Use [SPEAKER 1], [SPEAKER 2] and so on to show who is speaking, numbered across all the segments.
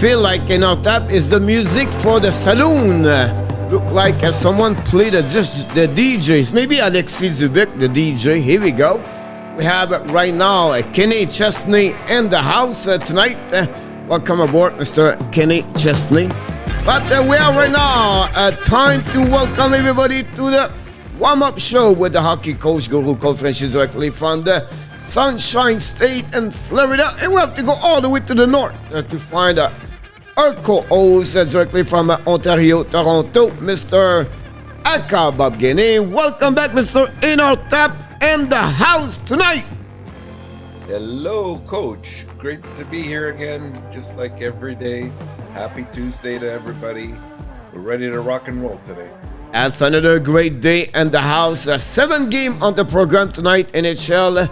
[SPEAKER 1] feel like ENORTAP is the music for the saloon. Look like someone played just the DJs. Maybe Alexis Dubik, the DJ. Here we go. We have right now Kenny Chesney in the house tonight. Welcome aboard, Mr. Kenny Chesney. But we are right now time to welcome everybody to the warm-up show with the hockey coach Guru conferences directly from the Sunshine State in Florida. And we have to go all the way to the north to find our co-host directly from Ontario, Toronto, Mr. Aka Bob Guinea. Welcome back, Mr. ENORTAP in the house tonight.
[SPEAKER 2] Hello, Coach. Great to be here again, just like every day. Happy Tuesday to everybody. We're ready to rock and roll today.
[SPEAKER 1] As another great day in the house. 7 game on the program tonight, NHL.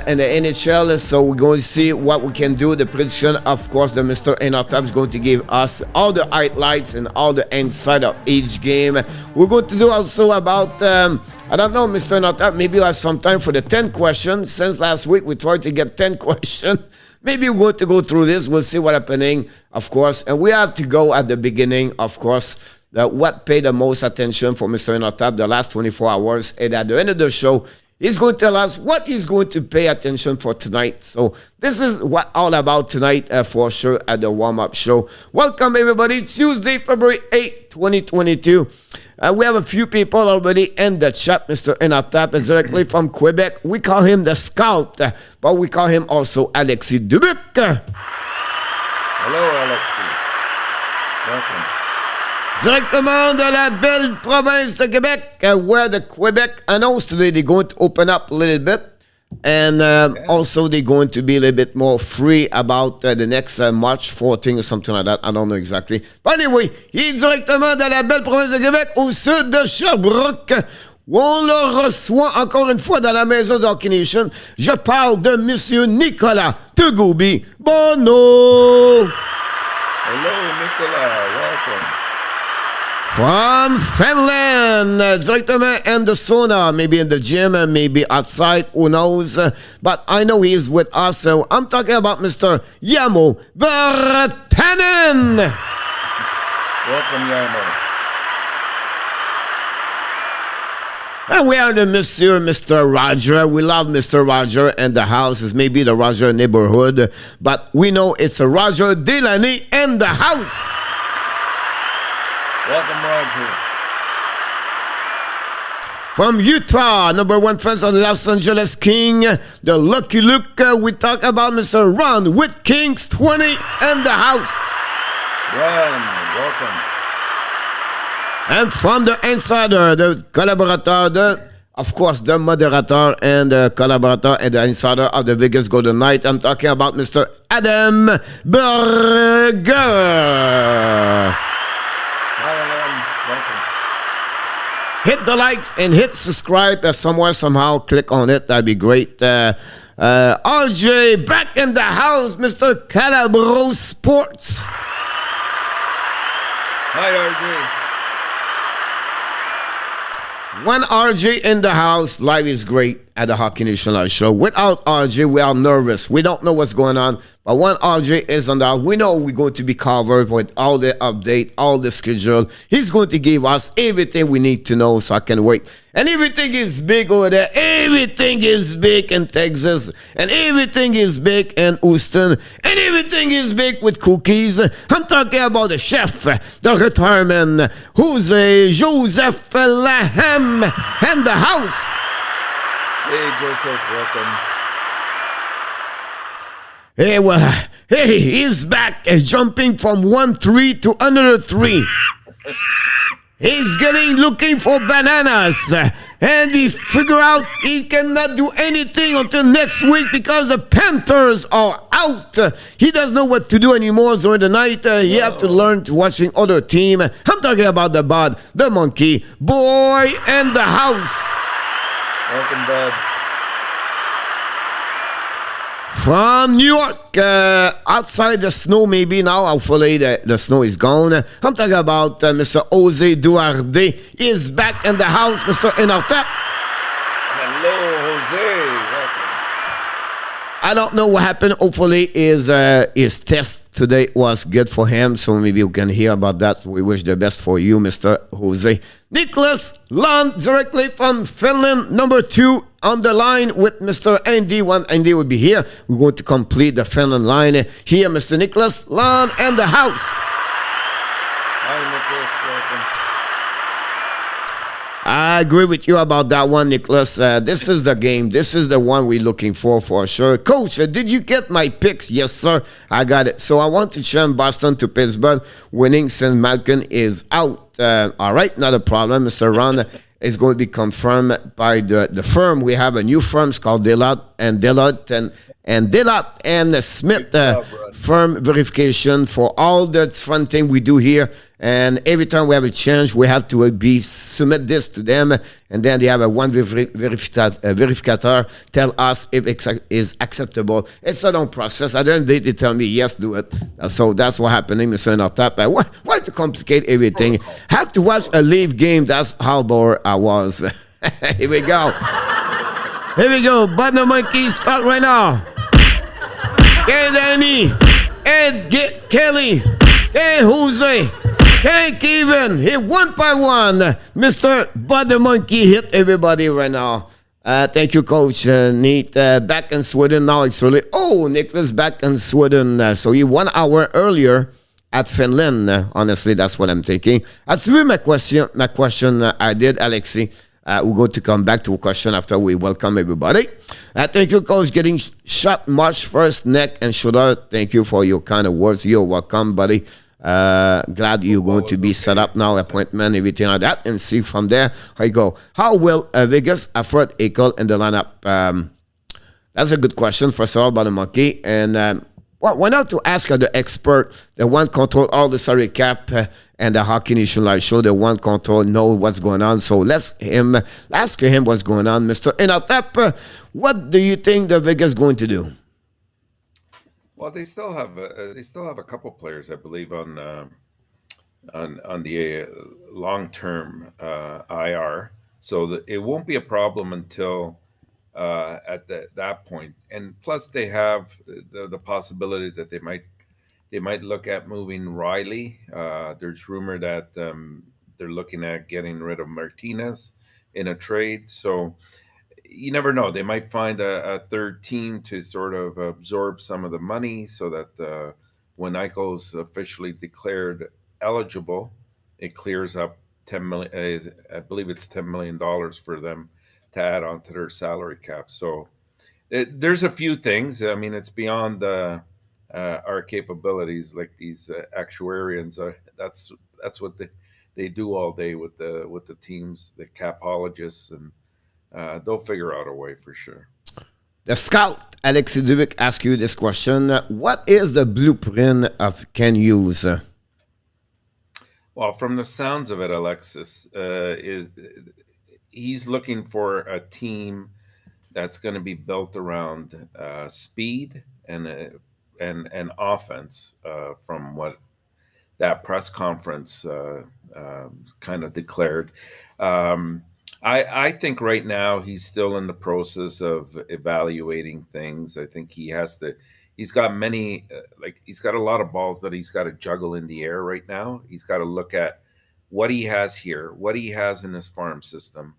[SPEAKER 1] In the NHL, so we're going to see what we can do. The prediction, of course, that Mr. ENORTAP is going to give us all the highlights and all the inside of each game. We're going to do also about, I don't know, Mr. ENORTAP, maybe we'll have some time for the 10 questions. Since last week, we tried to get 10 questions. Maybe we're going to go through this. We'll see what's happening, of course. And we have to go at the beginning, of course, what paid the most attention for Mr. ENORTAP the last 24 hours. And at the end of the show, he's going to tell us what he's going to pay attention for tonight. So this is what all about tonight for sure at the warm-up show. Welcome, everybody. Tuesday, February 8, 2022. We have a few people already in the chat. Mr. ENORTAP is directly from Quebec. We call him the Scout, but we call him also Alexis Dubuc.
[SPEAKER 2] Hello, Alexis. Welcome.
[SPEAKER 1] Directement de la belle province de Quebec, where the Quebec announced today they're going to open up a little bit. And also they're going to be a little bit more free about the next March 14 or something like that. I don't know exactly. But anyway, il est directement de la belle province de Québec, au sud de Sherbrooke, où on le reçoit encore une fois dans la maison de Hockey Nation. Je parle de Monsieur Nicolas Tegobi Bono.
[SPEAKER 2] Hello, Nicolas. Welcome.
[SPEAKER 1] From Finland, directement in the sauna, maybe in the gym, and maybe outside, who knows. But I know he is with us, so I'm talking about Mr. Yamo Virtanen.
[SPEAKER 2] Welcome, Yamo.
[SPEAKER 1] And we are the Mr. Roger. We love Mr. Roger, and the house is maybe the Roger neighborhood, but we know it's a Roger Delaney in the house.
[SPEAKER 2] Welcome, Roger.
[SPEAKER 1] From Utah, number 1 fans of the Los Angeles King, the Lucky Luke. We talk about Mr. Ron with Kings 20 in the house.
[SPEAKER 2] Ron, welcome.
[SPEAKER 1] And from the insider, the collaborator, of course, the moderator and the collaborator and the insider of the Vegas Golden Knight. I'm talking about Mr. Adam Berger. Hit the likes and hit subscribe somewhere, somehow. Click on it. That'd be great. RJ back in the house, Mr. Calabro Sports.
[SPEAKER 2] Hi, RJ.
[SPEAKER 1] When RJ in the house, life is great at the Hockey Nation Live Show. Without RJ, we are nervous. We don't know what's going on. But when RJ is on the house, we know we're going to be covered with all the update, all the schedule. He's going to give us everything we need to know, so I can wait. And everything is big over there. Everything is big in Texas. And everything is big in Houston. And everything is big with cookies. I'm talking about the chef, the retirement, Jose Joseph Laham in the house.
[SPEAKER 2] Hey, Joseph, welcome.
[SPEAKER 1] Hey, well, hey, he's back, jumping from 1-3 to another 3. He's looking for bananas, and he figure out he cannot do anything until next week because the Panthers are out. He doesn't know what to do anymore during the night. He have to learn to watching other team. I'm talking about the Bud, the monkey, boy in the house.
[SPEAKER 2] Welcome, Bud.
[SPEAKER 1] From New York, outside the snow maybe now, hopefully the snow is gone. I'm talking about Mr. Jose Duarte is back in the house, Mr. ENORTAP.
[SPEAKER 2] Hello, Jose. Welcome.
[SPEAKER 1] I don't know what happened. Hopefully, his test today was good for him. So maybe you can hear about that. We wish the best for you, Mr. Jose. Nicholas Land, directly from Finland, number 2 on the line with Mr. Andy. When Andy will be here, we're going to complete the Finland line. Here, Mr. Nicholas Land and the house.
[SPEAKER 2] Hi, Nicholas. Welcome.
[SPEAKER 1] I agree with you about that one, Nicholas. This is the game. This is the one we're looking for sure. Coach, did you get my picks? Yes, sir. I got it. So I want to change Boston to Pittsburgh. Winning since Malkin is out. All right, not a problem. Mr. Ron is going to be confirmed by the firm. We have a new firm. It's called Deloitte and Smith firm verification for all the different things we do here. And every time we have a change, we have to submit this to them, and then they have a one verificator tell us if it is acceptable. It's a long process. At the end of the day, they tell me, yes, do it. So that's what happening, Mr. ENORTAP. Why to complicate everything? Have to watch a Leaf game. That's how bored I was. Here we go. Here we go. Button Monkey, start right now. Hey, Danny. Ed, Kelly. Hey, Jose. Hey, Kevin, hit one by one. Mr. Bud the Monkey hit everybody right now. Thank you, Coach. Neat. Back in Sweden now, actually. Oh, Nicholas back in Sweden. So he 1 hour earlier at Finland. Honestly, that's what I'm thinking. That's really my question. I did, Alexi. We're going to come back to a question after we welcome everybody. Thank you, Coach. Getting shot March 1st, neck and shoulder. Thank you for your kind of words. You're welcome, buddy. Glad you're going to be set up now, appointment, everything like that, and see from there how you go. How will Vegas afford Eichel in the lineup? That's a good question, first of all, about the monkey. And why not to ask the expert, the one control all the salary cap and the Hockey Nation Live show, the one control know what's going on. So let's ask him what's going on, Mr. ENORTAP. What do you think the Vegas is going to do?
[SPEAKER 2] Well, they still have a couple players, I believe, on the long-term IR, so it won't be a problem until at that point. And plus, they have the possibility that they might look at moving Riley. There's rumor that they're looking at getting rid of Martinez in a trade, so you never know. They might find a third team to sort of absorb some of the money so that when Eichel's officially declared eligible, it clears up 10 million. I believe it's $10 million for them to add onto their salary cap. So there's a few things. I mean, it's beyond our capabilities. Like these actuarians, that's what they do all day with the teams, the capologists, and they'll figure out a way for sure.
[SPEAKER 1] The scout, Alexis Dubic, asked you this question. What is the blueprint of Ken Hughes?
[SPEAKER 2] Well, from the sounds of it, Alexis, he's looking for a team that's going to be built around speed and offense, from what that press conference kind of declared. I think right now he's still in the process of evaluating things. I think he's got he's got a lot of balls that he's got to juggle in the air right now. He's got to look at what he has here, what he has in his farm system,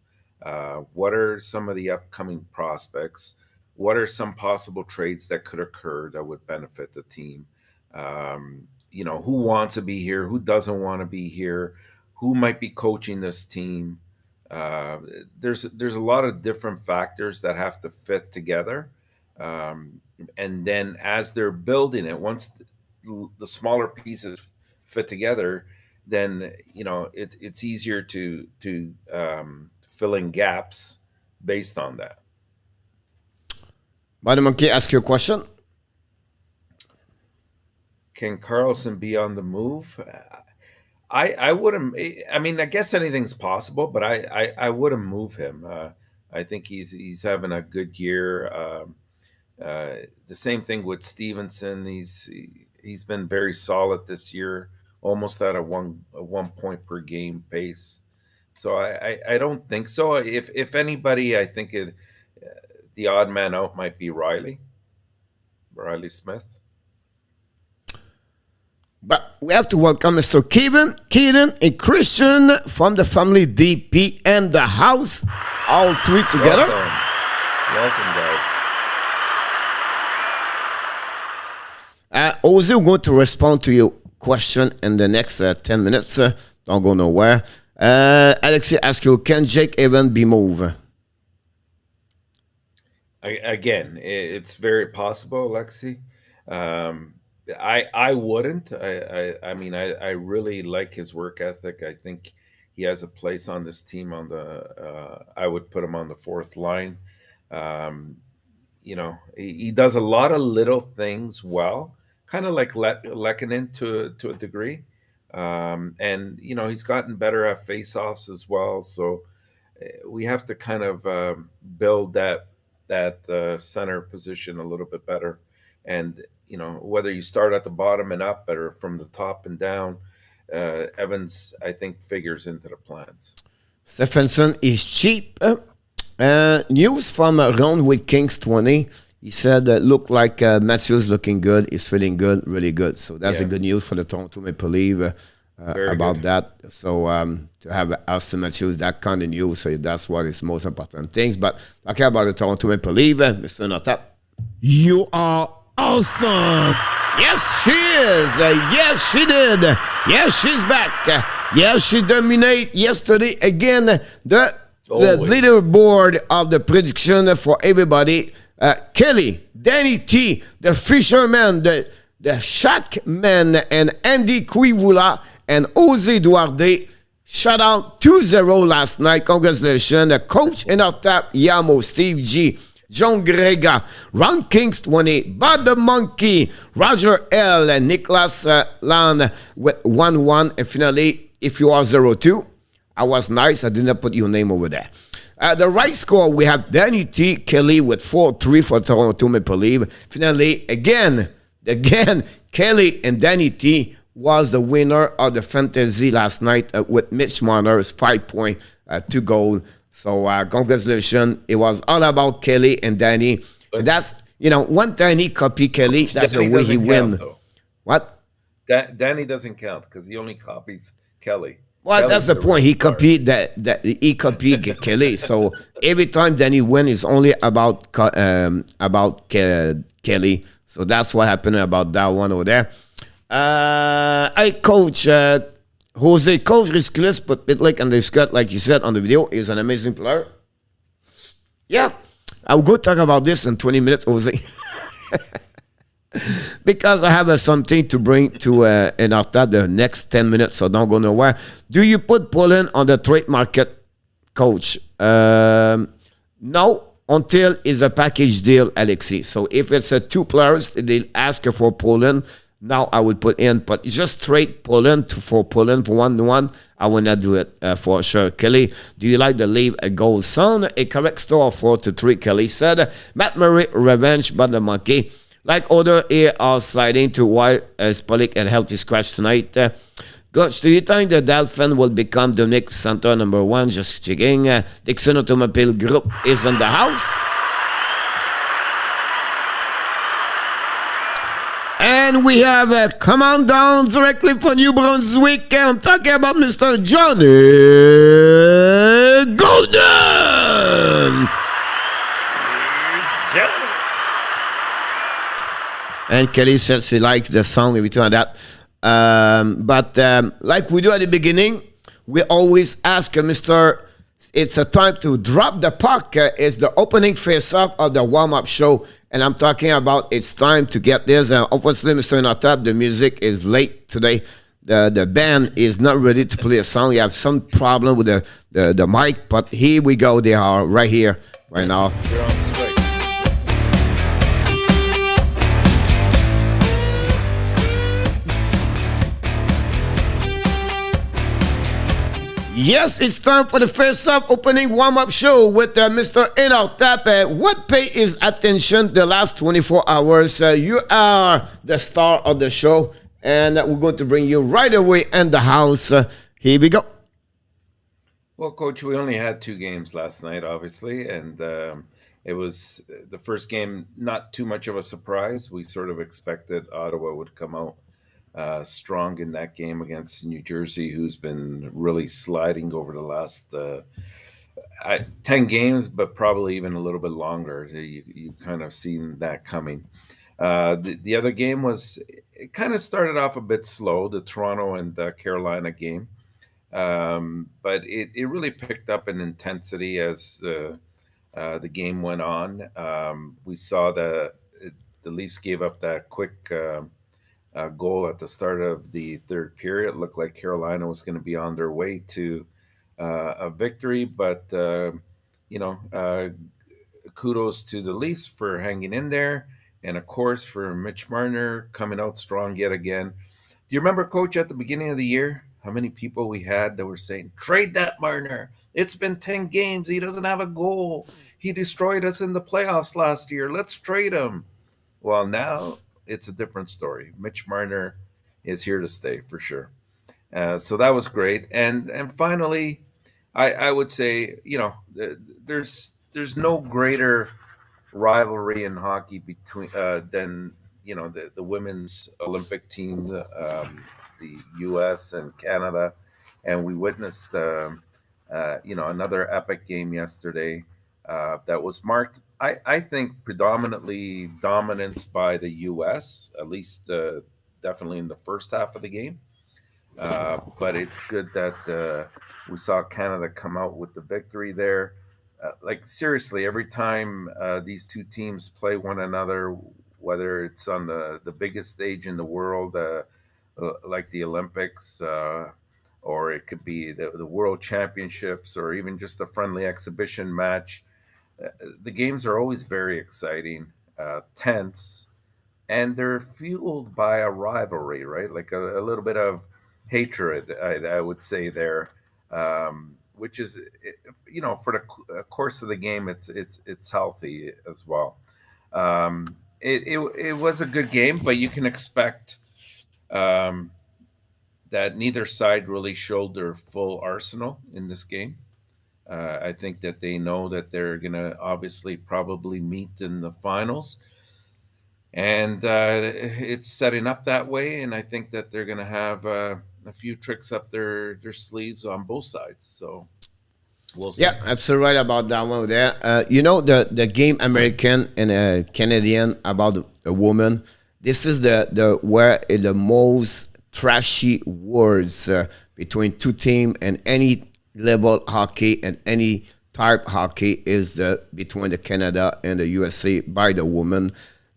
[SPEAKER 2] what are some of the upcoming prospects, what are some possible trades that could occur that would benefit the team. Who wants to be here, who doesn't want to be here, who might be coaching this team. There's a lot of different factors that have to fit together, and then as they're building it, once the smaller pieces fit together, then it's easier to fill in gaps based on that.
[SPEAKER 1] Madam Monkey, ask your question.
[SPEAKER 2] Can Carlson be on the move? I wouldn't. I mean, I guess anything's possible, but I wouldn't move him. I think he's having a good year. The same thing with Stevenson. He's been very solid this year, almost at a one point per game pace. So I don't think so. If anybody, I think the odd man out might be Riley. Riley Smith.
[SPEAKER 1] But we have to welcome Mr. Keaton, and Christian from the family DP and the house, all three together.
[SPEAKER 2] Welcome guys.
[SPEAKER 1] Jose, we're going to respond to your question in the next 10 minutes. Don't go nowhere. Alexi asks you, can Jake even be moved?
[SPEAKER 2] Again, it's very possible, Alexi. I wouldn't. I mean, I really like his work ethic. I think he has a place on this team. I would put him on the fourth line. He does a lot of little things well, kind of like Lehkonen to a degree. And he's gotten better at faceoffs as well. So we have to kind of build that center position a little bit better. And whether you start at the bottom and up or from the top and down, Evans, I think, figures into the plans.
[SPEAKER 1] Stephenson is cheap. News from Ron with Kings 20. He said look like Matthews looking good. He's feeling good, really good. So that's a good news for the Toronto Maple Leafs about that. So to have Austin Matthews, that kind of news, so that's what is most important things. But talking about the Toronto Maple Leafs, Mr. ENORTAP, you are awesome. Yes, she is. Yes, she did. Yes, she's back. Yes, she dominated yesterday. Again, the leaderboard of the prediction for everybody. Kelly, Danny T, the Fisherman, the Shack Man, and Andy Quivula, and Jose Duarte. Shout out 2-0 last night. Congratulations. Coach ENORTAP, Yamo, Steve G, John Grega, Ron Kings 20, Bud the Monkey, Roger L, and Nicholas Lan with 1-1. And finally, if you are 0-2, I was nice. I did not put your name over there. The right score, we have Danny T. Kelly with 4-3 for Toronto Maple Leafs. Finally, again, Kelly and Danny T was the winner of the fantasy last night with Mitch Marner's 5.2 goal. So congratulations. It was all about Kelly and Danny. And that's, one Danny copy Kelly, that's the way he wins. What?
[SPEAKER 2] Danny doesn't count because he only copies Kelly.
[SPEAKER 1] Well, that's the point. He copied he copied Kelly. So every time Danny wins, it's only about Kelly. So that's what happened about that one over there. I coach Jose, coach Riskless, but Pitlick and the Scott, like you said on the video, is an amazing player. Yeah, I'll go talk about this in 20 minutes, Jose. Because I have something to bring to ENORTAP the next 10 minutes, so don't go nowhere. Do you put Poland on the trade market, coach? No, until it's a package deal, Alexi. So if it's a 2 players, they'll ask for Poland. Now I would put in, but just trade Poland for 1-1. I will not do it for sure. Kelly, do you like the leave a goal sound? A correct score 4-3, Kelly said. Matt Murray, revenge, but the monkey. Like other here are sliding to why Spolik and healthy scratch tonight. Coach, do you think the Dolphin will become the next center number 1? Just checking. Dixon Automobile Group is in the house. And we have come on down directly from New Brunswick. I'm talking about Mr. Johnny Golden. And Kelly says she likes the song, maybe to that. But like we do at the beginning, we always ask Mr. It's a time to drop the puck. It's the opening face-off of the warm-up show. And I'm talking about it's time to get this. Obviously, Mr. ENORTAP, the music is late today. The band is not ready to play a song. You have some problem with the mic, but here we go. They are right here, right now.
[SPEAKER 2] You're on straight.
[SPEAKER 1] Yes, it's time for the face-off opening warm-up show with Mr. ENORTAP. What pay is attention the last 24 hours? You are the star of the show, and we're going to bring you right away in the house. Here we go.
[SPEAKER 2] Well, Coach, we only had 2 games last night, obviously, and it was the first game, not too much of a surprise. We sort of expected Ottawa would come out strong in that game against New Jersey, who's been really sliding over the last 10 games, but probably even a little bit longer. You kind of seen that coming. The other game was, it kind of started off a bit slow, the Toronto and the Carolina game. But it really picked up in intensity as the game went on. We saw the Leafs gave up that quick goal at the start of the third period. It looked like Carolina was going to be on their way to a victory, but kudos to the Leafs for hanging in there, and of course for Mitch Marner coming out strong yet again. Do you remember, Coach, at the beginning of the year, how many people we had that were saying, trade that Marner? It's been 10 games. He doesn't have a goal. He destroyed us in the playoffs last year. Let's trade him. Well, now it's a different story. Mitch Marner is here to stay for sure. So that was great. And finally, I would say, there's no greater rivalry in hockey between than the women's Olympic team, the U.S. and Canada, and we witnessed another epic game yesterday that was marked, I think, predominantly dominance by the U.S. At least definitely in the first half of the game. But it's good that we saw Canada come out with the victory there. Seriously, every time these two teams play one another, whether it's on the biggest stage in the world, like the Olympics, or it could be the World Championships, or even just a friendly exhibition match, the games are always very exciting, tense, and they're fueled by a rivalry, right? Like a little bit of hatred, I would say there, which is, for the course of the game, it's healthy as well. It was a good game, but you can expect that neither side really showed their full arsenal in this game. I think that they know that they're going to obviously probably meet in the finals. And it's setting up that way. And I think that they're going to have a few tricks up their sleeves on both sides. So we'll see.
[SPEAKER 1] Yeah, absolutely right about that one there. The game American and Canadian about a woman. This is where the most trashy words between two teams and any level hockey and any type hockey is between the Canada and the USA by the woman,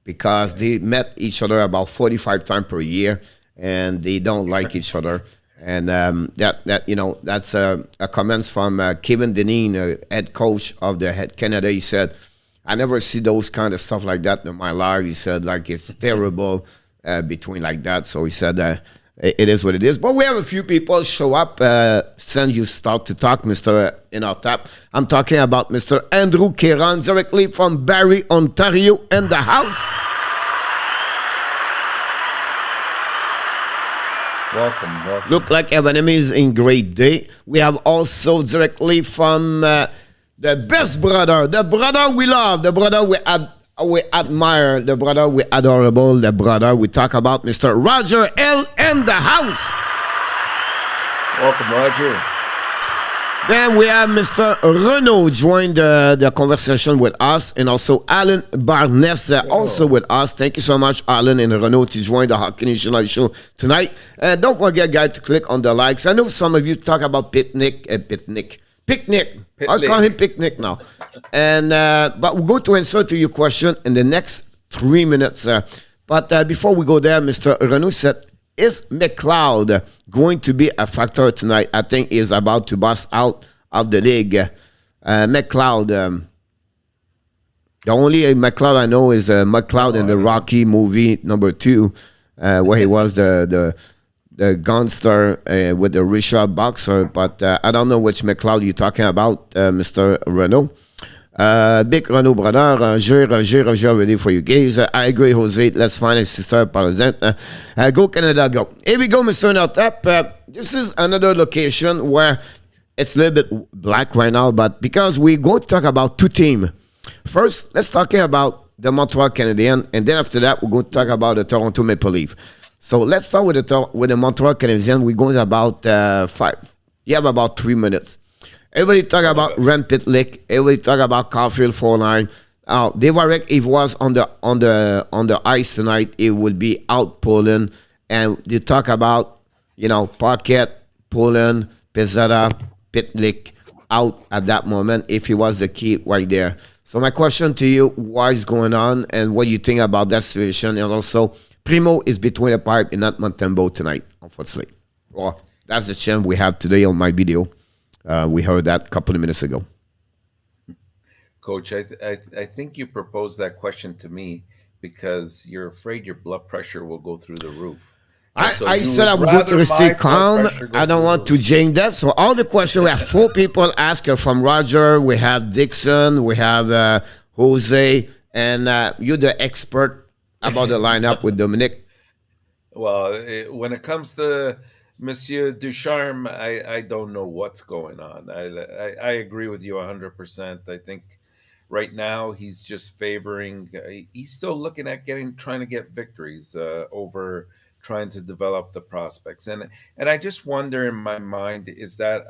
[SPEAKER 1] because they met each other about 45 times per year and they don't like each other. And that's a comments from Kevin Deneen, head coach of the Canada. He said, I never see those kind of stuff like that in my life. He said, it's terrible between like that. So he said, it is what it is. But we have a few people show up since you start to talk, Mr. ENORTAP. I'm talking about Mr. Andrew Keran, directly from Barrie, Ontario, in the house.
[SPEAKER 2] Welcome.
[SPEAKER 1] Look like Evan is in great day. We have also directly from the best brother, the brother we love, the brother we admire, the brother we adorable, the brother we talk about, Mr. Roger L. in the house.
[SPEAKER 2] Welcome, Roger.
[SPEAKER 1] Then we have Mr. Renaud joined the conversation with us, and also Alan Barnes also with us. Thank you so much, Alan and Renaud, to join the Hockey National Show tonight. And don't forget, guys, to click on the likes. I know some of you talk about picnic. I'll call him Picnic now. And but we'll go to answer to your question in the next 3 minutes. But before we go there, Mr. Renaud said, is McLeod going to be a factor tonight? I think he's about to bust out of the league. McLeod, the only McLeod I know is McLeod in the Rocky movie #2, where he was the gunster with the Richard boxer. But I don't know which McLeod you're talking about, Mr. Renaud. Big Renaud brother, Roger, ready for you guys. I agree, Jose. Let's find a sister president. Go Canada, go. Here we go, Mr. ENORTAP. This is another location where it's a little bit black right now, but because we go to talk about two teams First, let's talk about the Montreal Canadiens, and then after that, we're going to talk about the Toronto Maple Leafs. So let's start with the Montreal Canadiens. We're going about 5. You have about 3 minutes. Everybody talk about Rem Pitlick. Everybody talk about Caulfield 4-9. Devarek, if he was on the ice tonight, it would be out Poland. And you talk about, Paquette, Poland, Pezzetta, Pitlick out at that moment if he was the key right there. So my question to you, what is going on and what do you think about that situation? And also, Primo is between the pipe in Edmonton tonight, unfortunately. Well, that's the chant we have today on my video. We heard that a couple of minutes ago.
[SPEAKER 2] Coach, I think you proposed that question to me because you're afraid your blood pressure will go through the roof.
[SPEAKER 1] I said I'm going to stay calm. I don't want to change that. So all the questions, we have 4 people asking from Roger. We have Dixon. We have Jose. And you're the expert about the lineup with Dominic.
[SPEAKER 2] Well, when it comes to Monsieur Ducharme, I don't know what's going on. I agree with you 100%. I think right now he's just favoring. He's still looking at trying to get victories over trying to develop the prospects, and I just wonder in my mind, is that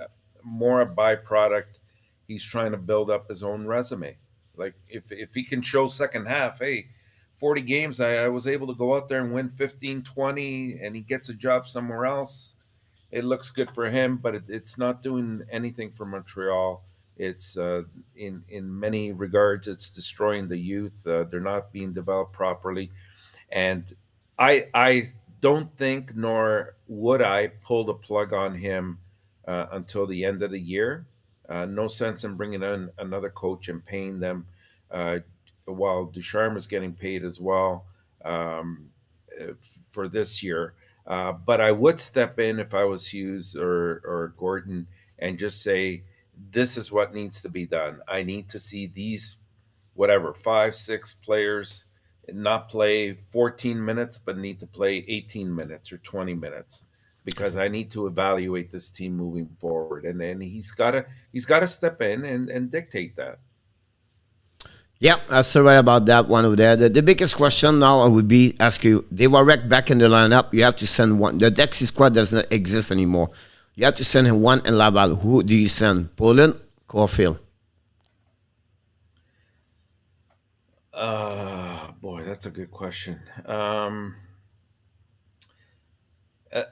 [SPEAKER 2] more a byproduct? He's trying to build up his own resume. Like if he can show second half, hey, 40 games, I was able to go out there and win 15, 20, and he gets a job somewhere else. It looks good for him, but it's not doing anything for Montreal. It's in many regards, it's destroying the youth. They're not being developed properly, and I don't think, nor would I pull the plug on him until the end of the year. No sense in bringing in another coach and paying them while Ducharme is getting paid as well for this year. But I would step in if I was Hughes or Gordon and just say, this is what needs to be done. I need to see these, 5, 6 players not play 14 minutes, but need to play 18 minutes or 20 minutes because I need to evaluate this team moving forward. And then he's got to step in and dictate that.
[SPEAKER 1] Yeah, that's right about that one over there. The biggest question now I would be ask you, they were wrecked back in the lineup. You have to send one. The Dexy squad doesn't exist anymore. You have to send him one in Laval. Who do you send? Poland, Caulfield?
[SPEAKER 2] Boy, that's a good question.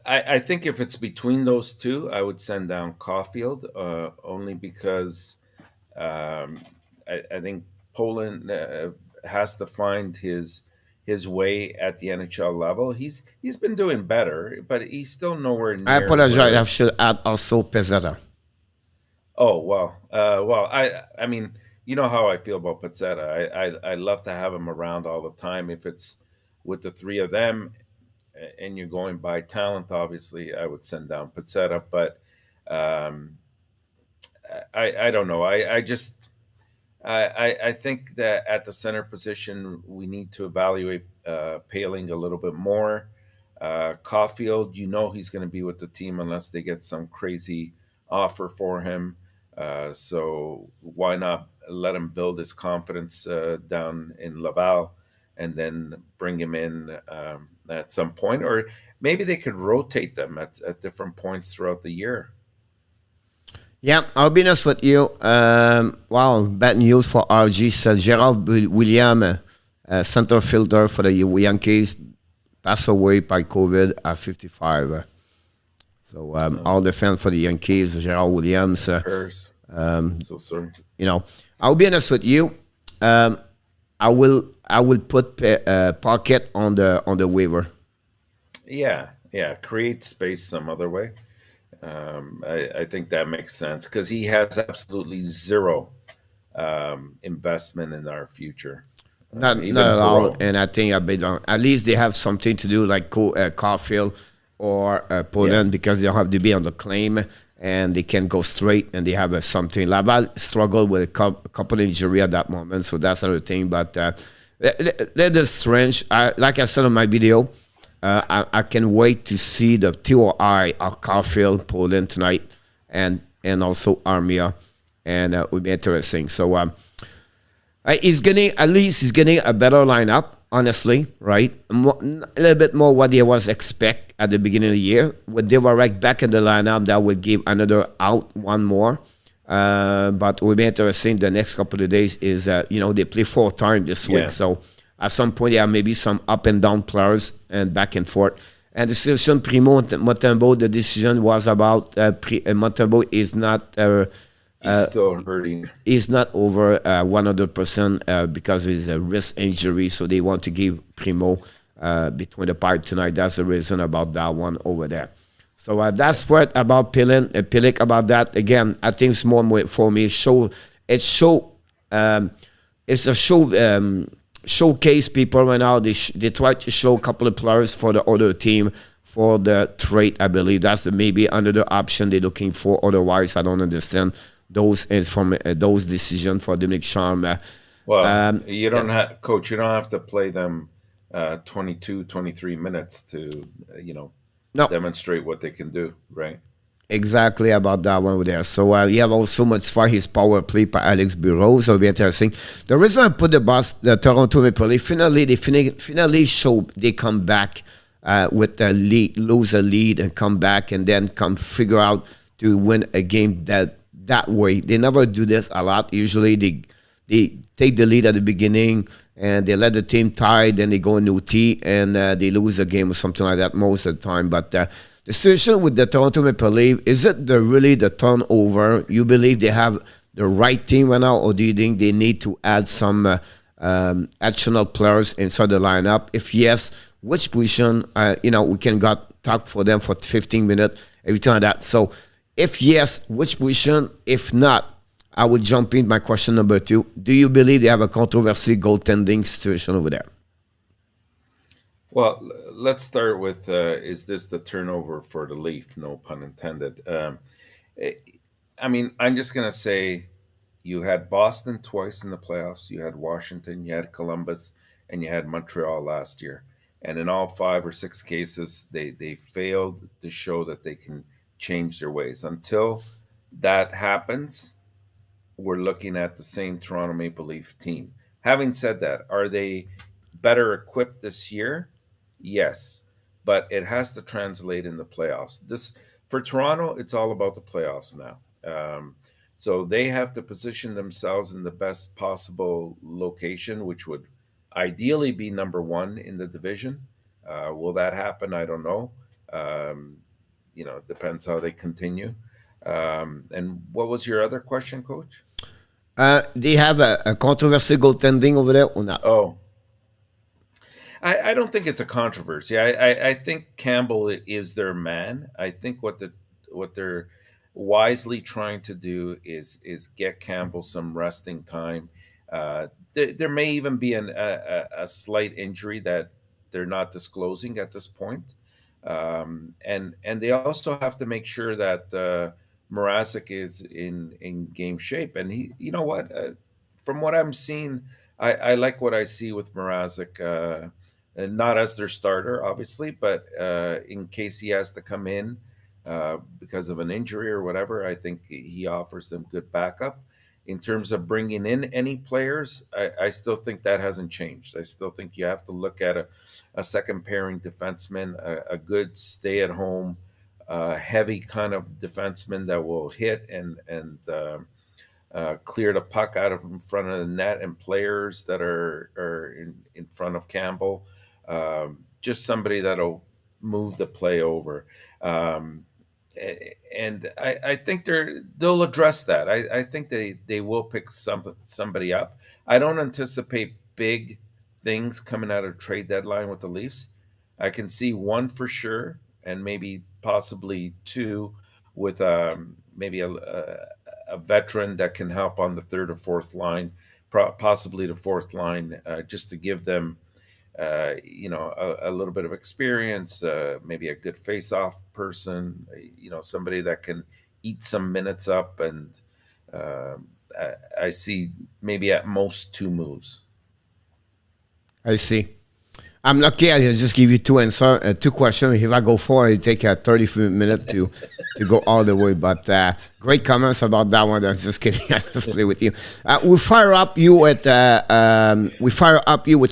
[SPEAKER 2] I think if it's between those two, I would send down Caulfield only because I think Poland has to find his way at the NHL level. He's been doing better, but he's still nowhere near.
[SPEAKER 1] I apologize. I should add also Pezzetta.
[SPEAKER 2] Oh well, I mean, you know how I feel about Pizzetta. I love to have him around all the time. If it's with the 3 of them, and you're going by talent, obviously, I would send down Pizzetta. But I don't know. I think that at the center position, we need to evaluate Paling a little bit more. Caulfield, he's going to be with the team unless they get some crazy offer for him. So why not let him build his confidence down in Laval and then bring him in at some point? Or maybe they could rotate them at different points throughout the year.
[SPEAKER 1] Yeah, I'll be honest with you. Wow, bad news for RG. Says Gerald William, center fielder for the Yankees, passed away by COVID at 55. So all the fans for the Yankees, Gerald Williams.
[SPEAKER 2] So sorry.
[SPEAKER 1] I'll be honest with you. I will put Paquette on the waiver.
[SPEAKER 2] Yeah. Create space some other way. I think that makes sense because he has absolutely zero investment in our future.
[SPEAKER 1] Not at all. And I think at least they have something to do like Caulfield or Poland because they don't have to be on the claim and they can go straight and they have something. Laval struggled with a couple injury at that moment, so that's another thing. But that is strange. Like I said in my video, I can wait to see the TOI of Caulfield, Poland tonight, and also Armia, and it would be interesting. So He's getting a better lineup, honestly, right? A little bit more what he was expect at the beginning of the year. With Devarek back in the lineup, that would give another out, one more. But will be interesting. The next couple of days is, they play 4 times this week,
[SPEAKER 2] Yeah.
[SPEAKER 1] so at some point, yeah, maybe some up and down players and back and forth. And the situation, Primo Montembeault, the decision was about Montembeault is not.
[SPEAKER 2] He's still hurting.
[SPEAKER 1] Is not over 100% because of his wrist injury. So they want to give Primo between the part tonight. That's the reason about that one over there. So that's what about Pilic about that. Again, I think it's more for me. It's a showcase people right now. They try to show a couple of players for the other team for the trade. I believe that's maybe another option they're looking for. Otherwise, I don't understand those those decisions for Dominic Charme.
[SPEAKER 2] Well, you don't have, coach, you don't have to play them 22, 23 minutes to,
[SPEAKER 1] No,
[SPEAKER 2] demonstrate what they can do, right?
[SPEAKER 1] exactly about that one over there. So you have also much for his power play by Alex Bureau. So it'll be interesting. The reason I put the Toronto Maple Leafs, finally show they come back with the lead, lose a lead and come back and then come figure out to win a game that way. They never do this a lot. Usually they take the lead at the beginning and they let the team tie, then they go in OT and they lose the game or something like that most of the time. But the situation with the Toronto Maple Leafs, is it really the turnover? You believe they have the right team right now, or do you think they need to add some additional players inside the lineup? If yes, which position? We can talk for them for 15 minutes every time that. So if yes, which position? If not, I would jump in my question number 2. Do you believe they have a controversy goaltending situation over there?
[SPEAKER 2] Well, let's start with is this the turnover for the Leaf? No pun intended. Eh, I mean, I'm just going to say you had Boston twice in the playoffs, you had Washington, you had Columbus, and you had Montreal last year. And in all 5 or 6 cases, they failed to show that they can change their ways. Until that happens, we're looking at the same Toronto Maple Leaf team. Having said that, are they better equipped this year? Yes, but it has to translate in the playoffs. This for Toronto, it's all about the playoffs now. So they have to position themselves in the best possible location, which would ideally be number one in the division. Will that happen? I don't know. Um, it depends how they continue. And what was your other question, Coach?
[SPEAKER 1] They have a controversy goaltending over there or not?
[SPEAKER 2] Oh, I don't think it's a controversy. I think Campbell is their man. I think what they're wisely trying to do is get Campbell some resting time. There may even be a slight injury that they're not disclosing at this point, and they also have to make sure that Mrazek is in game shape. And he, you know what, from what I'm seeing, I like what I see with Mrazek. And not as their starter, obviously, but in case he has to come in because of an injury or whatever, I think he offers them good backup. In terms of bringing in any players, I still think that hasn't changed. I still think you have to look at a second pairing defenseman, a good stay at home, heavy kind of defenseman that will hit and clear the puck out of in front of the net, and players that are in front of Campbell. Just somebody that'll move the play over. Um, and I think they'll address that. I think they will pick somebody up. I don't anticipate big things coming out of trade deadline with the Leafs. I can see one for sure, and maybe possibly two with maybe a veteran that can help on the third or fourth line, possibly the fourth line, just to give them a little bit of experience, maybe a good face-off person, somebody that can eat some minutes up, and uh, I see maybe at most two moves.
[SPEAKER 1] I see. I'm lucky. I just give you two questions. If I go four, it take 30 minutes to go all the way. But great comments about that one. I'm just kidding. I just play with you. We fire up you with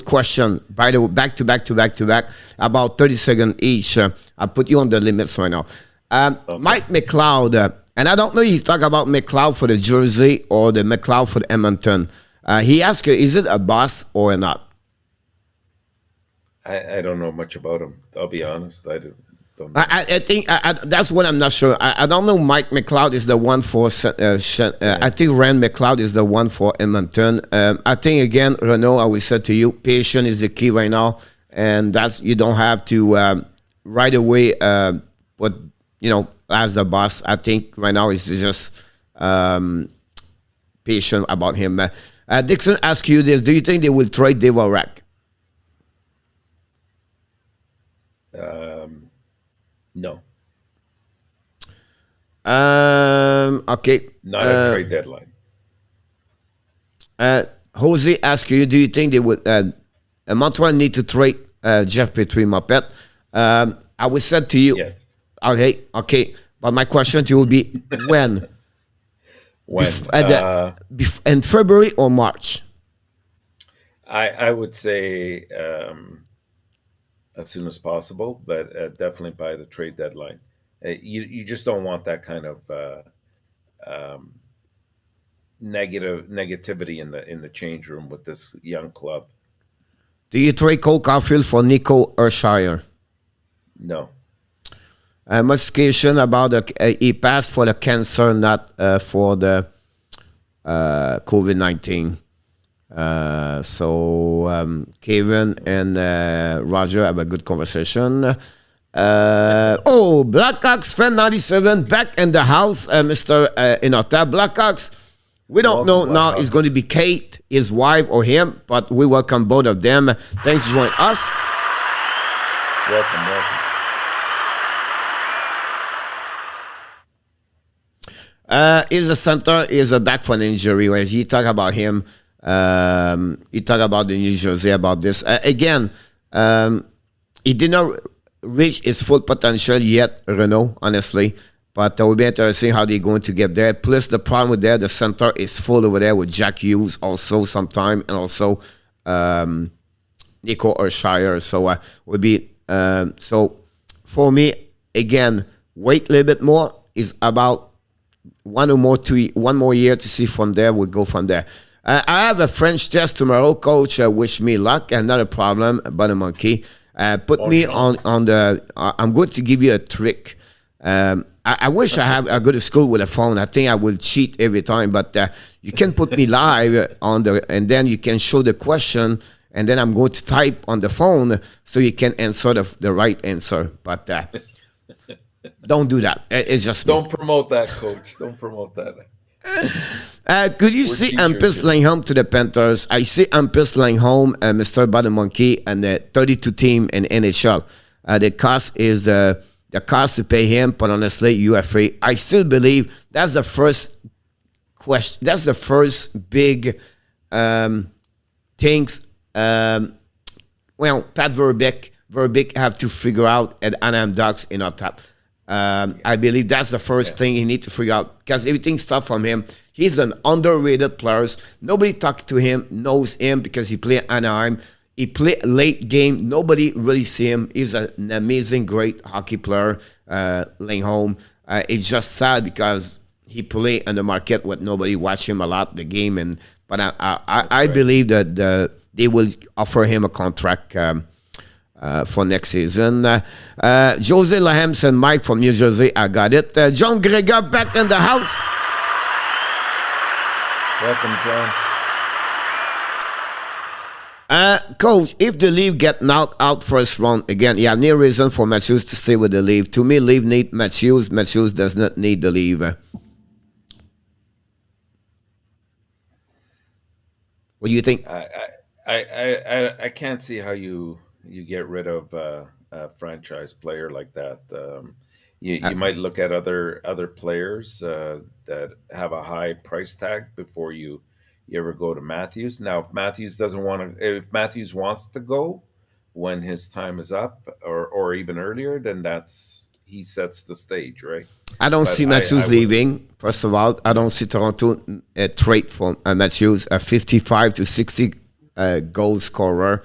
[SPEAKER 1] question. By the way, back to back to back to back, about 30 seconds each. I put you on the limits right now.
[SPEAKER 2] Okay.
[SPEAKER 1] Mike McLeod, and I don't know if you talk about McLeod for the Jersey or the McLeod for the Edmonton. He asked you, is it a boss or not?
[SPEAKER 2] I don't know much about him. I'll be honest. Don't know.
[SPEAKER 1] I think that's what I'm not sure. I don't know. Mike McLeod is the one for. I think Rand McLeod is the one for Edmonton. I think again, Renaud, I will say to you, patience is the key right now, and that's you don't have to right away. But as a boss, I think right now it's just patient about him. Dixon asks you this: do you think they will trade Dave O'Rourke?
[SPEAKER 2] No,
[SPEAKER 1] Okay.
[SPEAKER 2] not a trade deadline.
[SPEAKER 1] Jose asks you, do you think they would Montreal need to trade Jeff Petrie Muppet? I would say to you,
[SPEAKER 2] Yes.
[SPEAKER 1] okay. But my question to you would be when?
[SPEAKER 2] When?
[SPEAKER 1] In February or March?
[SPEAKER 2] I would say as soon as possible, but definitely by the trade deadline. You just don't want that kind of um, negativity in the change room with this young club.
[SPEAKER 1] Do you trade Cole Caulfield for Nico Urshire?
[SPEAKER 2] No.
[SPEAKER 1] Modification about he passed for the cancer, not for the COVID-19. Kevin and Roger have a good conversation. Blackhawks fan 97 back in the house, Mr. ENORTAP. Blackhawks, we don't know now it's going to be Kate, his wife, or him, but we welcome both of them. Thanks for joining us.
[SPEAKER 2] Welcome.
[SPEAKER 1] Is a center is a back for an injury. Where he talk about him. He talk about the New Jersey about this again. He did not reach his full potential yet, Renaud. Honestly, but it will be interesting how they're going to get there. Plus, the problem with there, the center is full over there with Jack Hughes also sometime, and also Nico Urshire. So will be so for me again. Wait a little bit more. Is about one more year to see from there. We'll go from there. I have a French test tomorrow. Coach, wish me luck. Not a problem, but a monkey. Put me on the. I'm going to give you a trick. I wish I go to school with a phone. I think I will cheat every time, but you can put me live on and then you can show the question, and then I'm going to type on the phone so you can answer the right answer. But don't do that. It's just
[SPEAKER 2] Don't promote that, Coach. Don't promote that.
[SPEAKER 1] Could you see Hampus Langholm to the Panthers? I see Hampus Langholm, Mr. Bada Monkey, and the 32 team in NHL. The cost is the cost to pay him, but honestly, UFA. I still believe that's the first question. That's the first big things. Pat Verbeek have to figure out at Anaheim Ducks in our top. I believe that's the first thing he needs to figure out because everything starts from him. He's an underrated player. Nobody talked to him, knows him because he played Anaheim. He played late game. Nobody really see him. He's an amazing, great hockey player, Langholm. It's just sad because he played in the market with nobody watch him a lot, the game. But I believe that they will offer him a contract for next season. Jose Lahamson, Mike from New Jersey, I got it. John Gregor back in the house.
[SPEAKER 2] Welcome, John.
[SPEAKER 1] Coach, if the Leaf get knocked out first round again, no reason for Matthews to stay with the Leaf. To me, Leaf need Matthews. Matthews does not need the Leaf. What do you think?
[SPEAKER 2] I can't see how you get rid of a franchise player like that. You might look at other players that have a high price tag before you ever go to Matthews. Now, if Matthews wants to go, when his time is up, or even earlier, then he sets the stage, right?
[SPEAKER 1] I don't see Matthews leaving. First of all, I don't see Toronto trade for Matthews, a 55 to 60 goal scorer.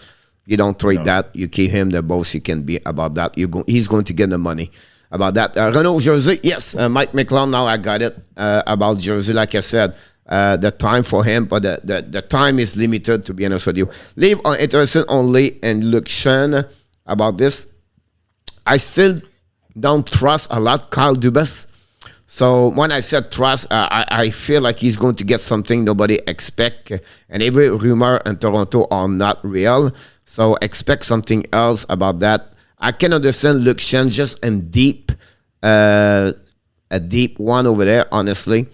[SPEAKER 1] You don't trade that. You keep him the most he can be about that. He's going to get the money about that. Renault jersey, yes. Mike McClellan, now I got it. About jersey, like I said, the time for him, but the time is limited, to be honest with you. Leave on interested only and Luke Shen about this. I still don't trust a lot Kyle Dubas. So when I said trust, I feel like he's going to get something nobody expect. And every rumor in Toronto are not real. So expect something else about that. I can understand Luke Shen just in a deep one over there, honestly.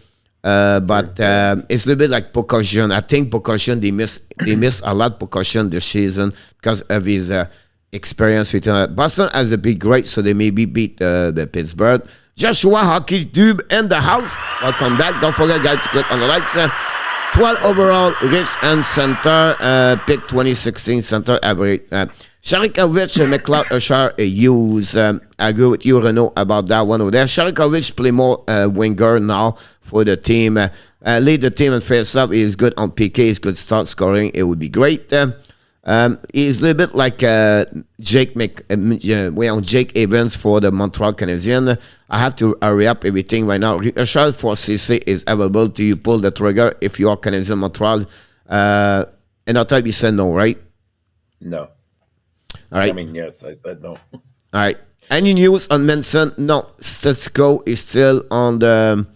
[SPEAKER 1] But it's a little bit like Pocahontas. I think Pocahontas, they miss a lot of Pocahontas this season because of his experience with Boston has a big great, so they maybe beat the Pittsburgh. Joshua Hockey Tube in the house. Welcome back. Don't forget, guys, to click on the likes. 12 overall, Rich and center. Pick 2016 center average. Sharikovic, McLeod, Usher, Hughes. I agree with you, Renault, about that one over there. Sharikovic play more winger now for the team. Lead the team and face up. He's good on PK. He's good start scoring. It would be great. He's a little bit like Jake Evans for the Montreal Canadiens. I have to hurry up everything right now. Richard for CC is available to you. Pull the trigger if you are Canadian Montreal. And I thought you said no, right?
[SPEAKER 2] No.
[SPEAKER 1] All right.
[SPEAKER 2] I mean, yes, I said no.
[SPEAKER 1] All right. Any news on Manson? No. Cisco is still on the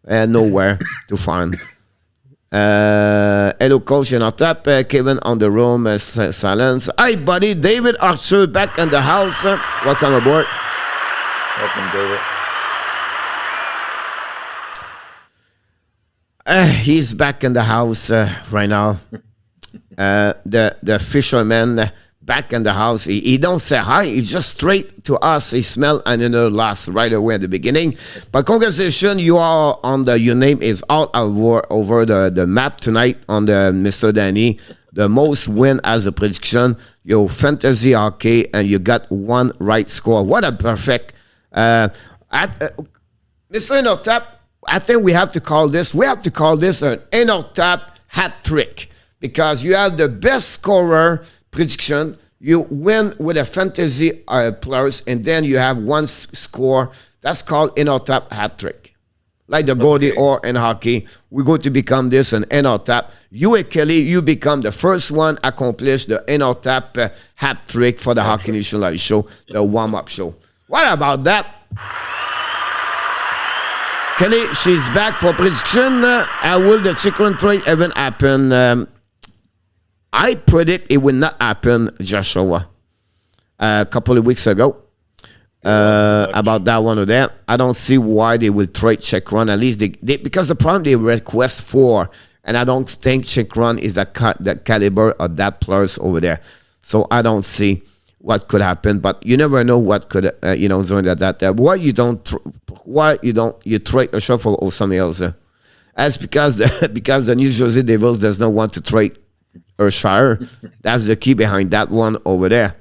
[SPEAKER 1] nowhere to find. Hello, coach, ENORTAP. Kevin on the room, silence. Hi, buddy. David Arthur back in the house. Welcome aboard.
[SPEAKER 2] Welcome, David.
[SPEAKER 1] He's back in the house right now. The fisherman back in the house. He don't say hi. He just straight to us. He smelled another loss right away at the beginning. But congratulations, you are on your name is all over the map tonight on the Mr. Danny. The most win as a prediction. Your fantasy hockey, and you got one right score. What a perfect. Mr. ENORTAP, I think we have to call this an ENORTAP hat trick, because you have the best scorer prediction, you win with a fantasy players, and then you have one score. That's called ENORTAP hat trick. Like the Gordy or in hockey, we're going to become this an ENORTAP. You and Kelly, you become the first one accomplish the ENORTAP hat trick for the Hockey Nation Live show, the warm-up show. What about that? Kelly, she's back for prediction. Will the chicken trade even happen? I predict it will not happen, Joshua. A couple of weeks ago. About that one over there. I don't see why they will trade Chekron. At least they because the problem they request for, and I don't think Chekron is the caliber of that players over there. So I don't see what could happen, but you never know what could something like that. Why you trade a shuffle or something else? That's because the New Jersey Devils does not want to trade Shire. That's the key behind that one over there.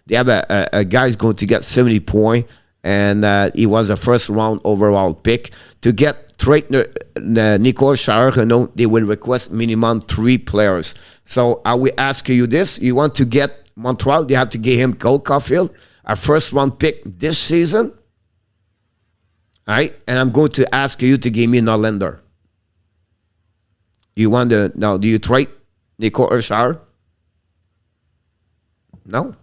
[SPEAKER 1] They have a guy's going to get 70 points, and he was a first round overall pick. To trade Nicole Shire, they will request minimum 3 players. So I will ask you this: you want to get Montreal, they have to give him Cole Caulfield, a first round pick this season. All right, and I'm going to ask you to give me Norlander. You want do you trade Nico Urshar? No.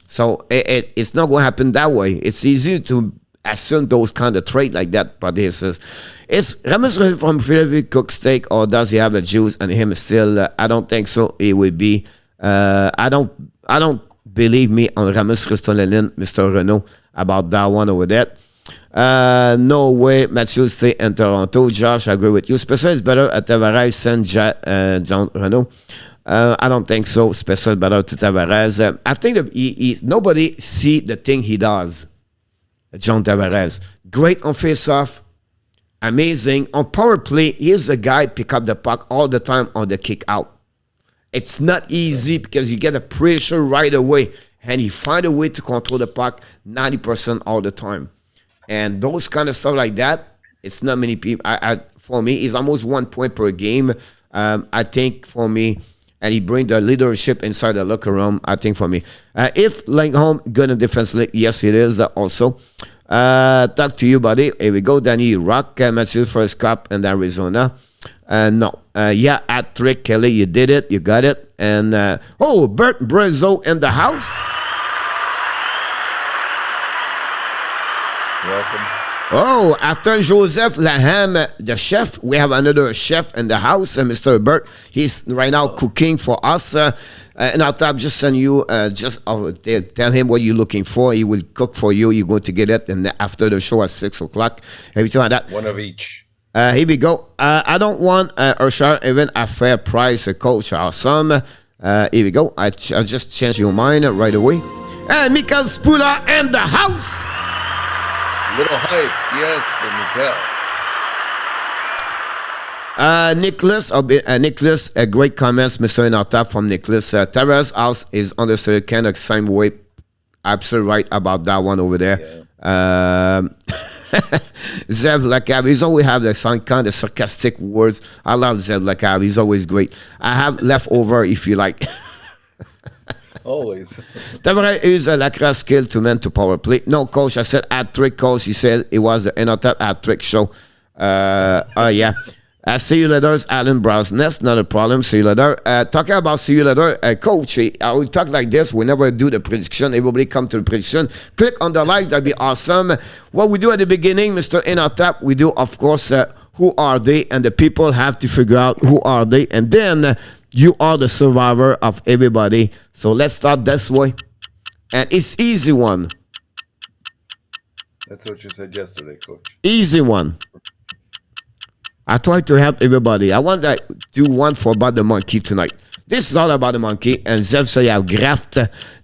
[SPEAKER 1] So it's not going to happen that way. It's easy to assume those kind of trade like that, but is Ramus from Philadelphia cook steak, or does he have a juice and him still? I don't think so. It would be. I don't believe me on Ramus Ristolainen, Mr. Renault, about that one over there. No way Matthew stay in Toronto. Josh, I agree with you. Special is better at Tavares than John Renault. I don't think so. Special better to Tavares. I think that nobody see the thing he does. John Tavares. Great on face-off. Amazing. On power play, he's the guy pick up the puck all the time on the kick out. It's not easy because you get a pressure right away. and he find a way to control the puck 90% all the time. And those kind of stuff like that, it's not many people. For me, it's almost 1 point per game. I think for me, and he bring the leadership inside the locker room. I think for me, if Langholm good in defense league, yes, it is also. Talk to you, buddy. Here we go, Danny Rock, Matthew first cup in Arizona. No, yeah, at Trick Kelly, you did it, you got it, and Bert Brezo in the house.
[SPEAKER 2] Welcome.
[SPEAKER 1] Oh, after Joseph Laham, the chef, we have another chef in the house, Mr. Bert. He's right now cooking for us. And I'll just send you, tell him what you're looking for. He will cook for you. You're going to get it. And after the show at 6 o'clock, everything like that.
[SPEAKER 2] One of each.
[SPEAKER 1] Here we go. I don't want Ursher even a fair price, Coach. Awesome. Here we go. I just changed your mind right away. And Mikael Spula in the house.
[SPEAKER 2] Little hype, yes, for Mikael.
[SPEAKER 1] Nicholas, great comments, Mr. ENORTAP from Nicholas. Tara's house is on the kind of same way. Absolutely right about that one over there. Yeah. Zev Lakav, he's always have the some kind of sarcastic words. I love Zev Lakav. He's always great. I have leftover if you like.
[SPEAKER 2] Always.
[SPEAKER 1] Tavares is a lacrosse skill to men to power play. No, Coach, I said hat-trick, Coach. He said it was the ENORTAP hat-trick show. Yeah. See you later, Alan Browsness. Not a problem. See you later. Talking about see you later, Coach, I will talk like this whenever I do the prediction. Everybody come to the prediction. Click on the like. That'd be awesome. What we do at the beginning, Mr. ENORTAP, we do, of course, who are they? And the people have to figure out who are they. And then you are the survivor of everybody. So let's start this way. And it's easy one.
[SPEAKER 2] That's what you said yesterday, Coach.
[SPEAKER 1] Easy one. I try to help everybody. I want to do one for about the monkey tonight. This is all about the monkey. And Zev said you have graft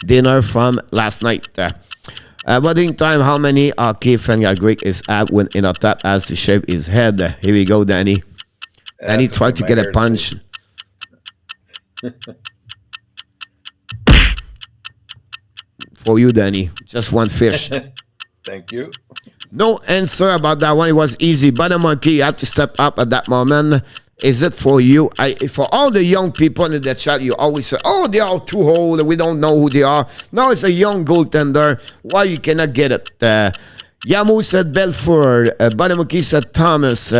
[SPEAKER 1] dinner from last night. Wedding time, how many hockey fan Greek is at when ENORTAP has to shave his head? Here we go, Danny. Danny tried to get a punch. For you, Danny. Just one fish.
[SPEAKER 2] Thank you.
[SPEAKER 1] No answer about that one. It was easy. But the monkey, you have to step up at that moment. Is it for you? For all the young people in the chat, you always say, oh, they are too old. We don't know who they are. No, it's a young goaltender. Why you cannot get it? Yamu said Belford. Badamuki said Thomas.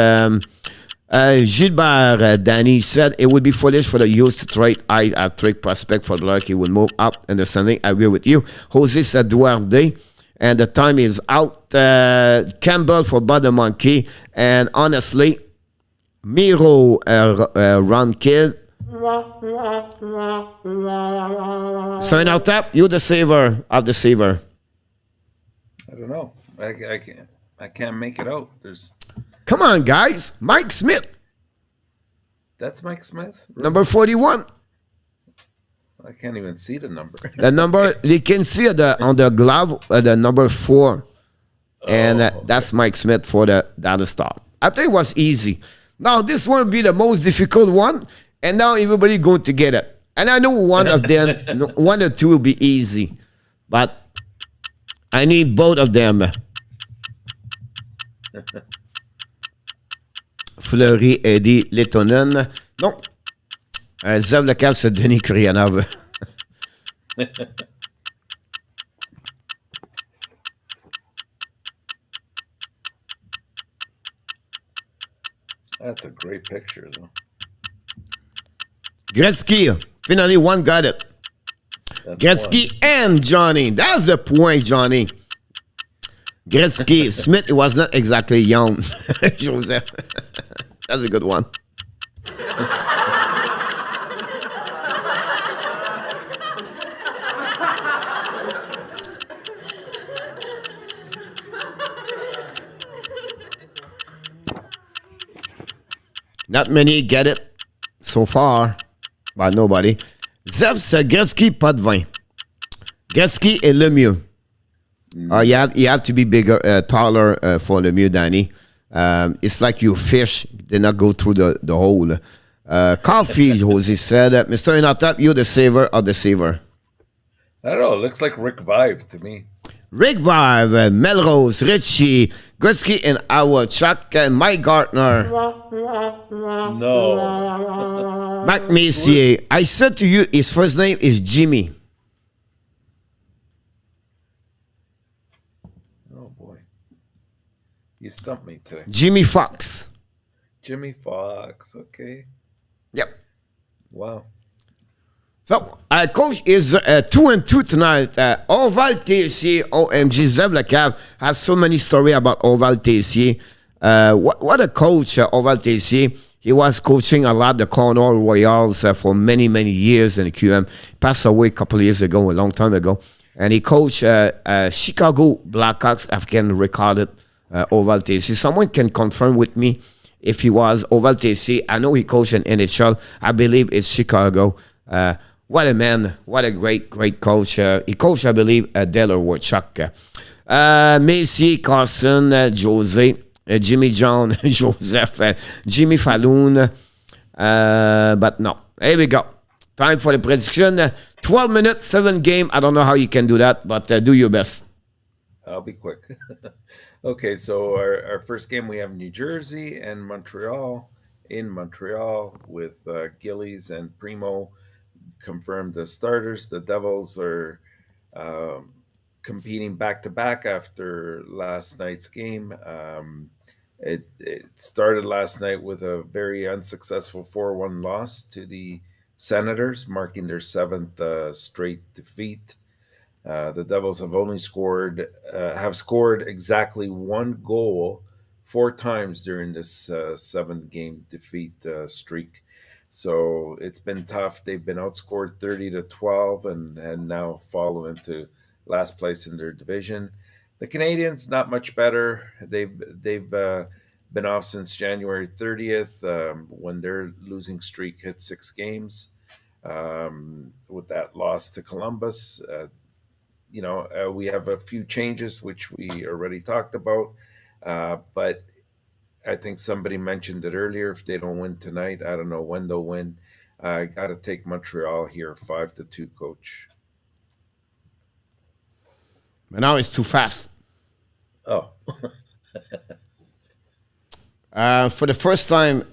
[SPEAKER 1] Gilbert, Danny said it would be foolish for the youth to trade a trick prospect for the luck. He would move up in the standing. I agree with you. Jose said Duarte. And the time is out. Campbell for Bada Monkey. And honestly, Miro Ron Kid. So in our tap, you the saver of the saver.
[SPEAKER 2] I don't know. I can't make it out.
[SPEAKER 1] Come on, guys. Mike Smith.
[SPEAKER 2] That's Mike Smith?
[SPEAKER 1] Number 41.
[SPEAKER 2] I can't even see the number.
[SPEAKER 1] The number, you can see on the glove, the number 4. And that's Mike Smith for the other star. I think it was easy. Now, this one will be the most difficult one. And now everybody going to get it. And I know one of them, one or two will be easy. But I need both of them. Fleury, Eddie, Lettonen. Non. Zev lequel c'est Denis Krianov.
[SPEAKER 2] That's a great picture, though.
[SPEAKER 1] Gretzky. Finally, one got it. That's Gretzky one. And Johnny. That's the point, Johnny. Gretzky. Smith was not exactly young. Joseph. That's a good one. Not many get it so far, but nobody. Zev, c'est Gretzky, pas de vin. Gretzky est le mieux. You have to be bigger, taller for le mieux, Danny. It's like you fish, did not go through the hole. Coffee, Jose said. Mr. ENORTAP, you the saver or the saver?
[SPEAKER 2] I don't know. It looks like Rick Vive to me.
[SPEAKER 1] Rick Vive, Melrose, Richie, Gretzky, and our Chuck, Mike Gartner,
[SPEAKER 2] No.
[SPEAKER 1] Mac Messier. I said to you, his first name is Jimmy.
[SPEAKER 2] Oh boy, you stumped me today.
[SPEAKER 1] Jimmy Fox.
[SPEAKER 2] Jimmy Fox. Okay.
[SPEAKER 1] Yep.
[SPEAKER 2] Wow.
[SPEAKER 1] So, coach is 2-2 tonight. Orval Tessier, OMG, Zeb Lecav has so many stories about Orval Tessier. What a coach, Orval Tessier. He was coaching a lot the Cornwall Royals for many, many years in the QM. Passed away a couple of years ago, a long time ago. And he coached Chicago Blackhawks, if I can recall it, Orval Tessier. Someone can confirm with me if he was Orval Tessier. I know he coached in NHL. I believe it's Chicago. What a man. What a great, great coach. He coached, I believe, Dale or Chuck. Macy, Carson, Jose, Jimmy John, Joseph, Jimmy Falloon. But no. Here we go. Time for the prediction. 12 minutes, 7 game. I don't know how you can do that, but do your best.
[SPEAKER 2] I'll be quick. Okay, so our first game, we have New Jersey and Montreal. In Montreal with Gillies and Primo confirmed as starters. The Devils are um, competing back to back after last night's game. It started last night with a very unsuccessful 4-1 loss to the Senators, marking their seventh straight defeat. The Devils have scored exactly one goal 4 times during this 7 game defeat streak. So it's been tough. They've been outscored 30-12 and now fallen into last place in their division. The Canadiens not much better. They've been off since January 30th when their losing streak hit 6 games. With that loss to Columbus, we have a few changes which we already talked about, but I think somebody mentioned it earlier. If they don't win tonight, I don't know when they'll win. I got to take Montreal here, 5-2, coach.
[SPEAKER 1] But now it's too fast.
[SPEAKER 2] Oh,
[SPEAKER 1] For the first time,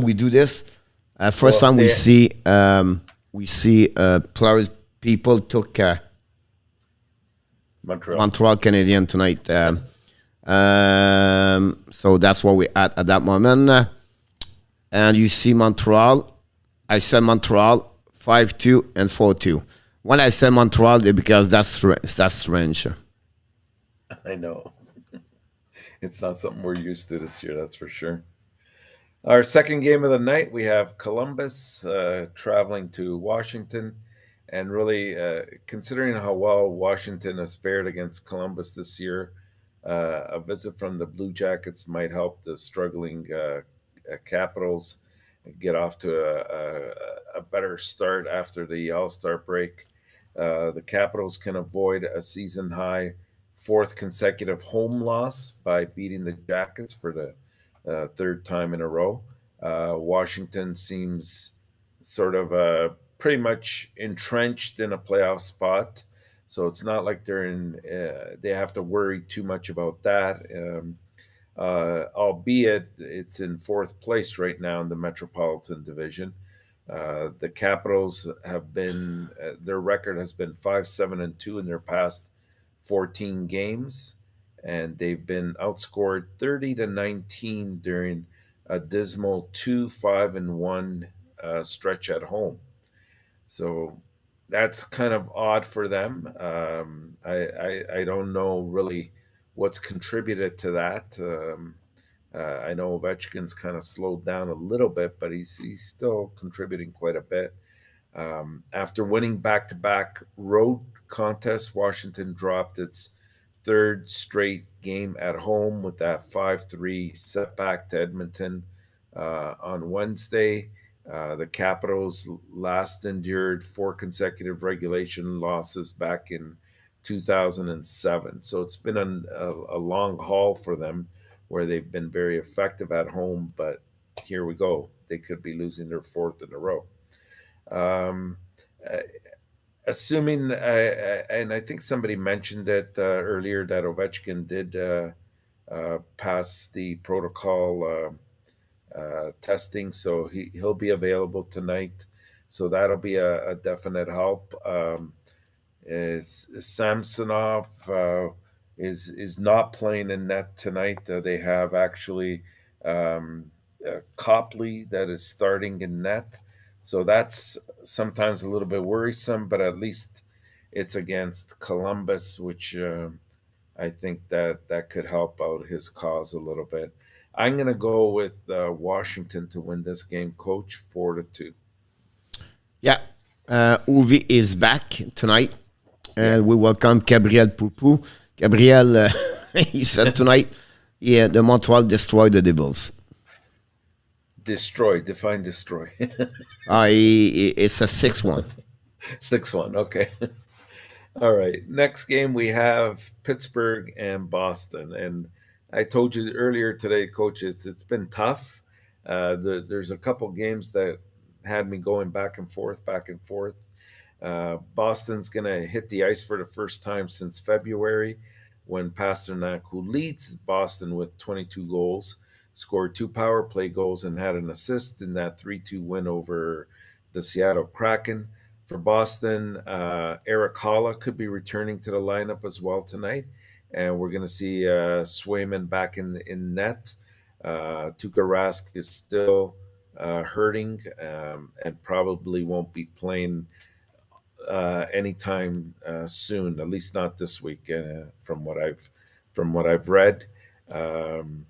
[SPEAKER 1] we do this. First
[SPEAKER 2] well,
[SPEAKER 1] time we see players, people took Montreal Canadiens tonight. So that's where we're at that moment. And you see Montreal. I said Montreal 5-2 and 4-2. When I say Montreal, it's because that's strange.
[SPEAKER 2] I know. It's not something we're used to this year, that's for sure. Our second game of the night, we have Columbus traveling to Washington. And really, considering how well Washington has fared against Columbus this year, a visit from the Blue Jackets might help the struggling Capitals get off to a better start after the All-Star break. The Capitals can avoid a season high 4th consecutive home loss by beating the Jackets for the 3rd time in a row. Washington seems sort of pretty much entrenched in a playoff spot, so it's not like they have to worry too much about that. Albeit it's in 4th place right now in the Metropolitan Division. The Capitals have been their record has been 5-7-2 in their past 14 games, and they've been outscored 30-19 during a dismal 2-5-1 stretch at home. So that's kind of odd for them. I don't know really what's contributed to that. I know Ovechkin's kind of slowed down a little bit, but he's still contributing quite a bit. After winning back-to-back road contests, Washington dropped its 3rd straight game at home with that 5-3 setback to Edmonton on Wednesday. The Capitals last endured 4 consecutive regulation losses back in 2007. So it's been a long haul for them where they've been very effective at home, but here we go. They could be losing their 4th in a row. Um, assuming, and I think somebody mentioned it earlier that Ovechkin did pass the protocol testing, so he'll be available tonight. So that'll be a definite help. Is Samsonov is not playing in net tonight. They have actually Copley that is starting in net, so that's sometimes a little bit worrisome. But at least it's against Columbus, which I think that could help out his cause a little bit. I'm going to go with Washington to win this game, Coach, 4-2.
[SPEAKER 1] Yeah. Uvi is back tonight,
[SPEAKER 2] Yeah,
[SPEAKER 1] and we welcome Gabriel Poupou. Gabriel, he said tonight, yeah, the Montreal destroyed the Devils.
[SPEAKER 2] destroy. Define destroy.
[SPEAKER 1] It's a 6-1.
[SPEAKER 2] 6-1. Okay. All right. Next game we have Pittsburgh and Boston, and I told you earlier today, Coach, it's been tough. There's a couple games that had me going back and forth, back and forth. Boston's going to hit the ice for the first time since February when Pasternak, who leads Boston with 22 goals, scored two power play goals and had an assist in that 3-2 win over the Seattle Kraken. For Boston, Eric Holla could be returning to the lineup as well tonight. And we're going to see Swayman back in net. Tuukka Rask is still hurting and probably won't be playing anytime soon, at least not this week, from what I've read. Um,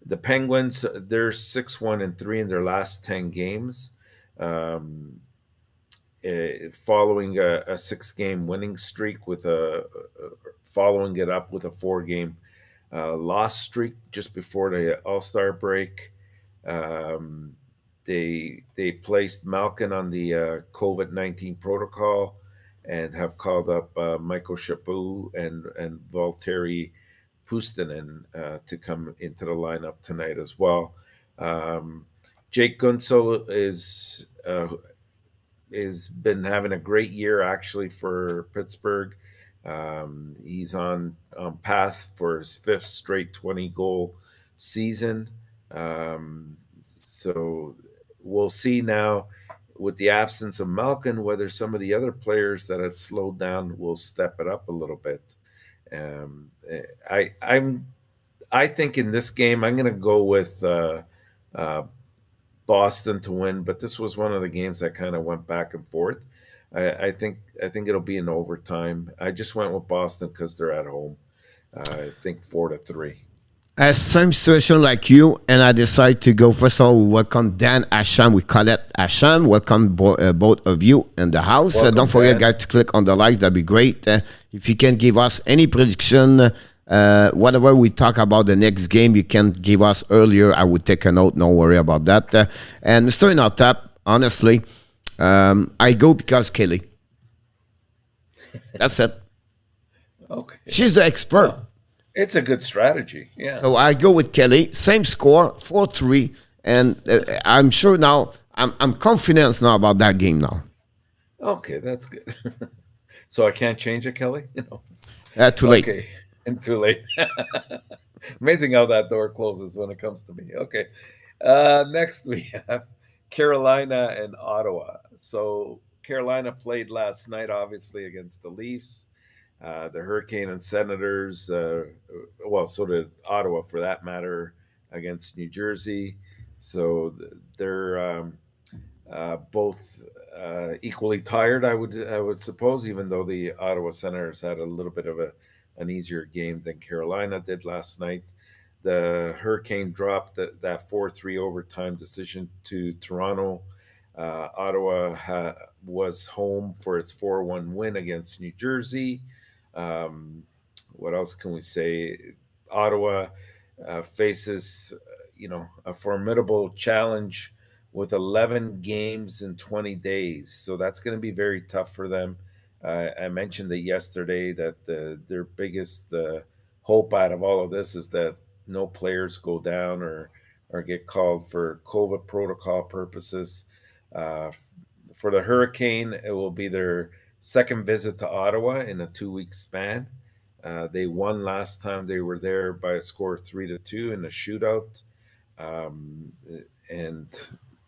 [SPEAKER 2] the Penguins, they're 6-1-3 in their last 10 games, um, following a 6-game winning streak with following it up with a 4-game loss streak just before the All Star break. Um, they placed Malkin on the COVID-19 protocol and have called up Michael Chaput and Valtteri Puustinen to come into the lineup tonight as well. Um, Jake Gunsel is been having a great year actually for Pittsburgh. He's on path for his fifth straight 20 goal season. So we'll see now with the absence of Malkin whether some of the other players that had slowed down will step it up a little bit. Um, I'm I think in this game I'm going to go with uh, Boston to win, but this was one of the games that kind of went back and forth. I think it'll be in overtime. I just went with Boston because they're at home. I think 4-3.
[SPEAKER 1] Same situation like you, and I decide to go. First of all, we welcome Dan Asham. We call it Asham. Welcome both of you in the house.
[SPEAKER 2] Welcome,
[SPEAKER 1] Don't forget,
[SPEAKER 2] Dan.
[SPEAKER 1] guys, to click on the likes. That'd be great. If you can give us any prediction, whatever we talk about the next game, you can give us earlier. I would take a note. No worry about that. And Mr. ENORTAP, honestly, I go because Kelly. That's it.
[SPEAKER 2] Okay.
[SPEAKER 1] She's the expert.
[SPEAKER 2] Well, it's a good strategy. Yeah.
[SPEAKER 1] So I go with Kelly. Same score, 4-3, and I'm sure now. I'm confident now about that game now.
[SPEAKER 2] Okay, that's good. So I can't change it, Kelly?
[SPEAKER 1] Too late.
[SPEAKER 2] Okay. And too late. Amazing how that door closes when it comes to me. Okay. Next we have Carolina and Ottawa. So Carolina played last night, obviously, against the Leafs. The Hurricane and Senators, well, so did Ottawa for that matter, against New Jersey. So they're both equally tired, I would suppose, even though the Ottawa Senators had a little bit of an easier game than Carolina did last night. The Hurricane dropped that 4-3 overtime decision to Toronto. Ottawa was home for its 4-1 win against New Jersey. What else can we say? Ottawa faces, a formidable challenge with 11 games in 20 days. So that's going to be very tough for them. I mentioned it yesterday that their biggest hope out of all of this is that no players go down or get called for COVID protocol purposes. For the Hurricane, it will be their second visit to Ottawa in a 2 week span. They won last time they were there by a score of 3-2 in a shootout, um, and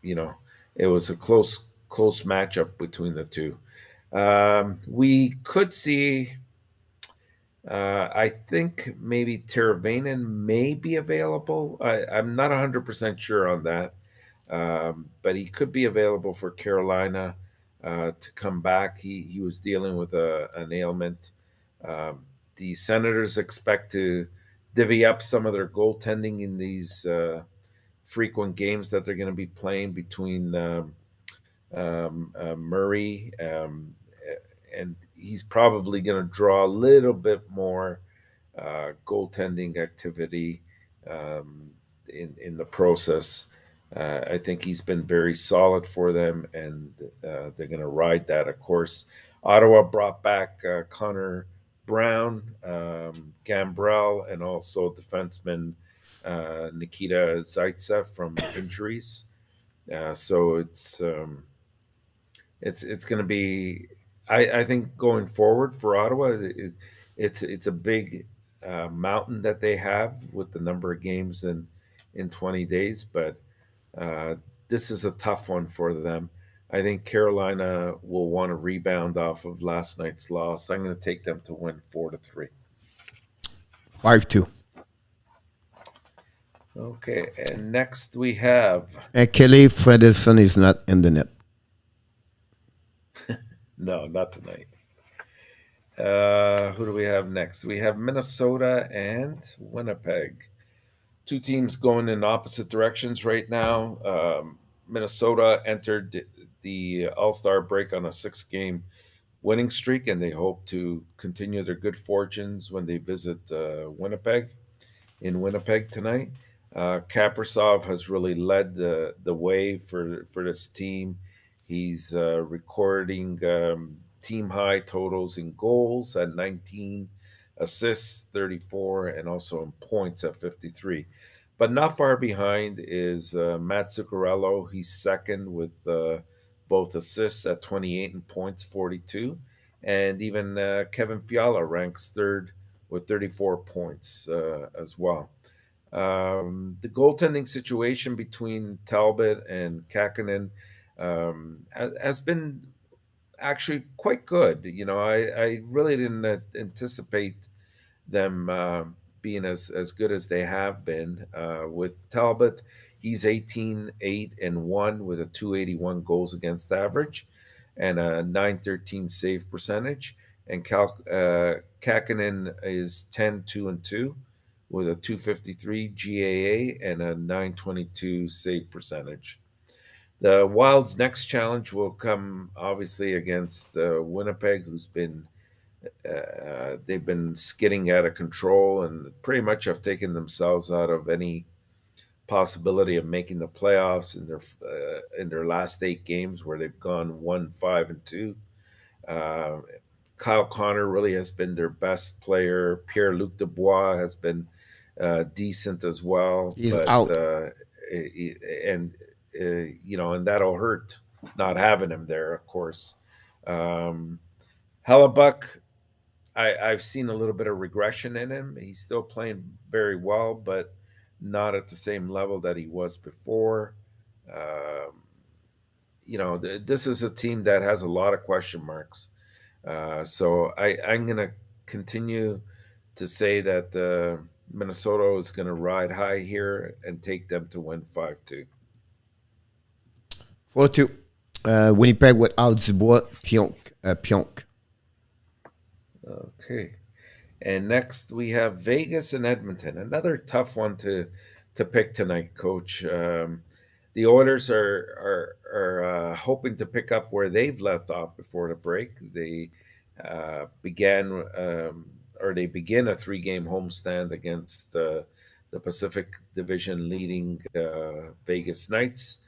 [SPEAKER 2] you know it was a close matchup between the two. We could see. I think maybe Teravainen may be available. I'm not 100% sure on that, but he could be available for Carolina to come back. He was dealing with an ailment. The Senators expect to divvy up some of their goaltending in these frequent games that they're going to be playing between Murray, and he's probably going to draw a little bit more goaltending activity in the process. I think he's been very solid for them, and they're going to ride that. Of course, Ottawa brought back Connor Brown, Gambrell, and also defenseman Nikita Zaitsev from injuries. So it's going to be. I think going forward for Ottawa, it's a big mountain that they have with the number of games in 20 days, but uh, this is a tough one for them. I think Carolina will want to rebound off of last night's loss. I'm going to take them to win 4-3.
[SPEAKER 1] 5-2.
[SPEAKER 2] Okay, and next we have
[SPEAKER 1] And Kelly Frederson is not in the net.
[SPEAKER 2] no, not tonight. Who do we have next? We have Minnesota and Winnipeg. Two teams going in opposite directions right now. Minnesota entered the All Star break on a 6 game winning streak, and they hope to continue their good fortunes when they visit Winnipeg in Winnipeg tonight. Kaprasov has really led the way for this team. He's recording team high totals in goals at 19, assists 34, and also in points at 53. But not far behind is Matt Zuccarello. He's second with both assists at 28 and points 42. And even Kevin Fiala ranks third with 34 points as well. The goaltending situation between Talbot and Kakkonen has been actually quite good. I really didn't anticipate them being as good as they have been. With Talbot, he's 18-8-1 with a 281 goals against average and a 913 save percentage. And Kakkonen is 10-2-2 with a 253 GAA and a 922 save percentage. The Wild's next challenge will come obviously against Winnipeg, who's been they've been skidding out of control and pretty much have taken themselves out of any possibility of making the playoffs in their last 8 games, where they've gone 1-5-2. Uh, Kyle Connor really has been their best player. Pierre-Luc Dubois has been decent as well,
[SPEAKER 1] He's
[SPEAKER 2] but
[SPEAKER 1] out.
[SPEAKER 2] and that'll hurt not having him there, of course. Um, Hellebuck, I've seen a little bit of regression in him. He's still playing very well, but not at the same level that he was before. Um, this is a team that has a lot of question marks. So I'm going to continue to say that Minnesota is going to ride high here and take them to win 5-2.
[SPEAKER 1] 4-2. Winnipeg without Dubois, Pionk.
[SPEAKER 2] Okay. And next we have Vegas and Edmonton. Another tough one to pick tonight, Coach. The Oilers are hoping to pick up where they've left off before the break. They they begin a 3 game homestand against the Pacific Division leading Vegas Knights.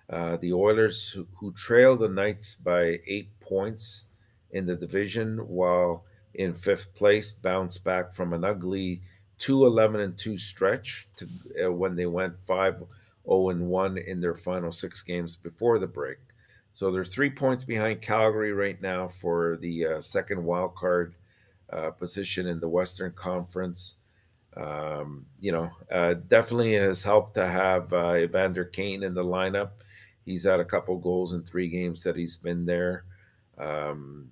[SPEAKER 2] The Oilers, who trail the Knights by 8 points in the division, while in fifth place, bounced back from an ugly 2-11-2 stretch to when they went 5-0-1 in their final 6 games before the break. So they're 3 points behind Calgary right now for the second wild card position in the Western Conference. Definitely has helped to have Evander Kane in the lineup. He's had a couple goals in 3 games that he's been there. Um,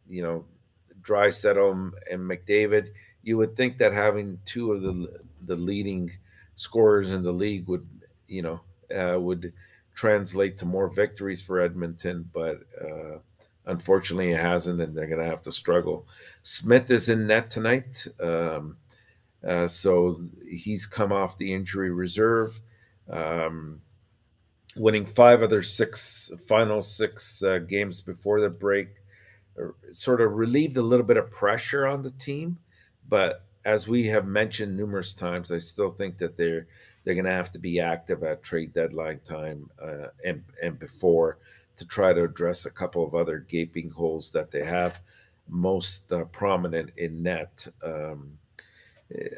[SPEAKER 2] you know, Draisaitl and McDavid. You would think that having two of the leading scorers in the league would translate to more victories for Edmonton, but unfortunately it hasn't, and they're going to have to struggle. Smith is in net tonight. So he's come off the injury reserve, winning 5 of their final 6 games before the break. Sort of relieved a little bit of pressure on the team, but as we have mentioned numerous times, I still think that they're going to have to be active at trade deadline time and before to try to address a couple of other gaping holes that they have, most prominent in net.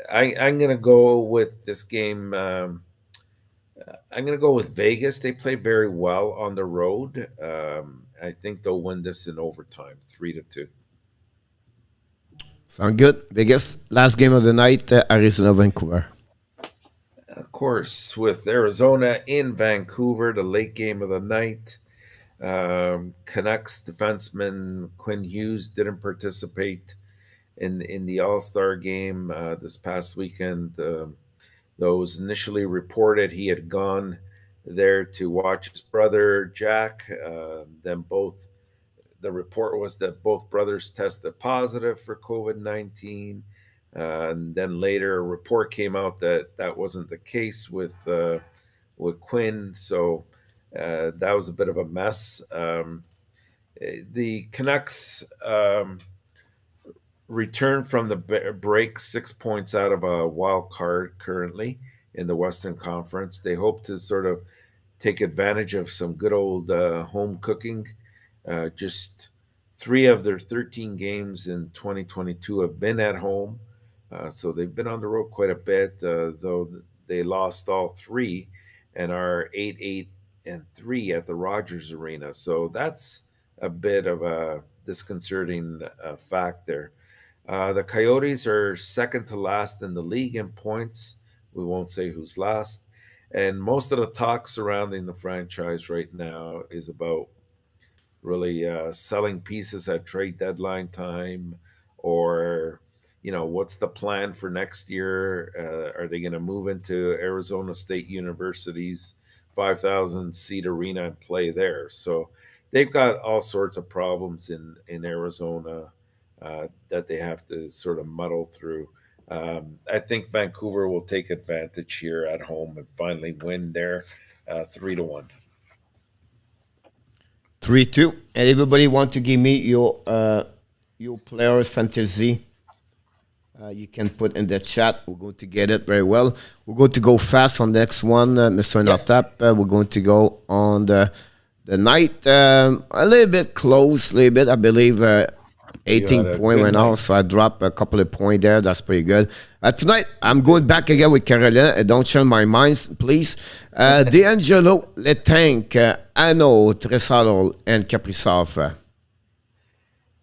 [SPEAKER 2] I'm going to go with this game. I'm going to go with Vegas. They play very well on the road. I think they'll win this in overtime, 3-2.
[SPEAKER 1] Sound good. Vegas, last game of the night, Arizona, Vancouver.
[SPEAKER 2] Of course, with Arizona in Vancouver, the late game of the night. Canucks defenseman Quinn Hughes didn't participate in the All-Star game this past weekend. Though it was initially reported he had gone there to watch his brother Jack. The report was that both brothers tested positive for COVID-19. And then later a report came out that that wasn't the case with Quinn. So that was a bit of a mess. The Canucks returned from the break 6 points out of a wild card currently in the Western Conference. They hope to sort of take advantage of some good old home cooking. Just 3 of their 13 games in 2022 have been at home. So they've been on the road quite a bit, though they lost all 3 and are 8-3 at the Rogers Arena. So that's a bit of a disconcerting fact there. The Coyotes are second to last in the league in points. We won't say who's last. And most of the talk surrounding the franchise right now is about really selling pieces at trade deadline time, or what's the plan for next year? Are they going to move into Arizona State University's 5,000 seat arena and play there? So they've got all sorts of problems in Arizona that they have to sort of muddle through. I think Vancouver will take advantage here at home and finally win there 3-1.
[SPEAKER 1] 3-2. And everybody want to give me your players fantasy. You can put in the chat. We're going to get it very well. We're going to go fast on the next one, Mr. ENORTAP. We're going to go on the night a little bit close, I believe 18 point right now, so I dropped a couple of points there. That's pretty good. Tonight, I'm going back again with Carolina. Don't change my minds, please. D'Angelo, Letank, Ano, Tresalo, and Kaprizov.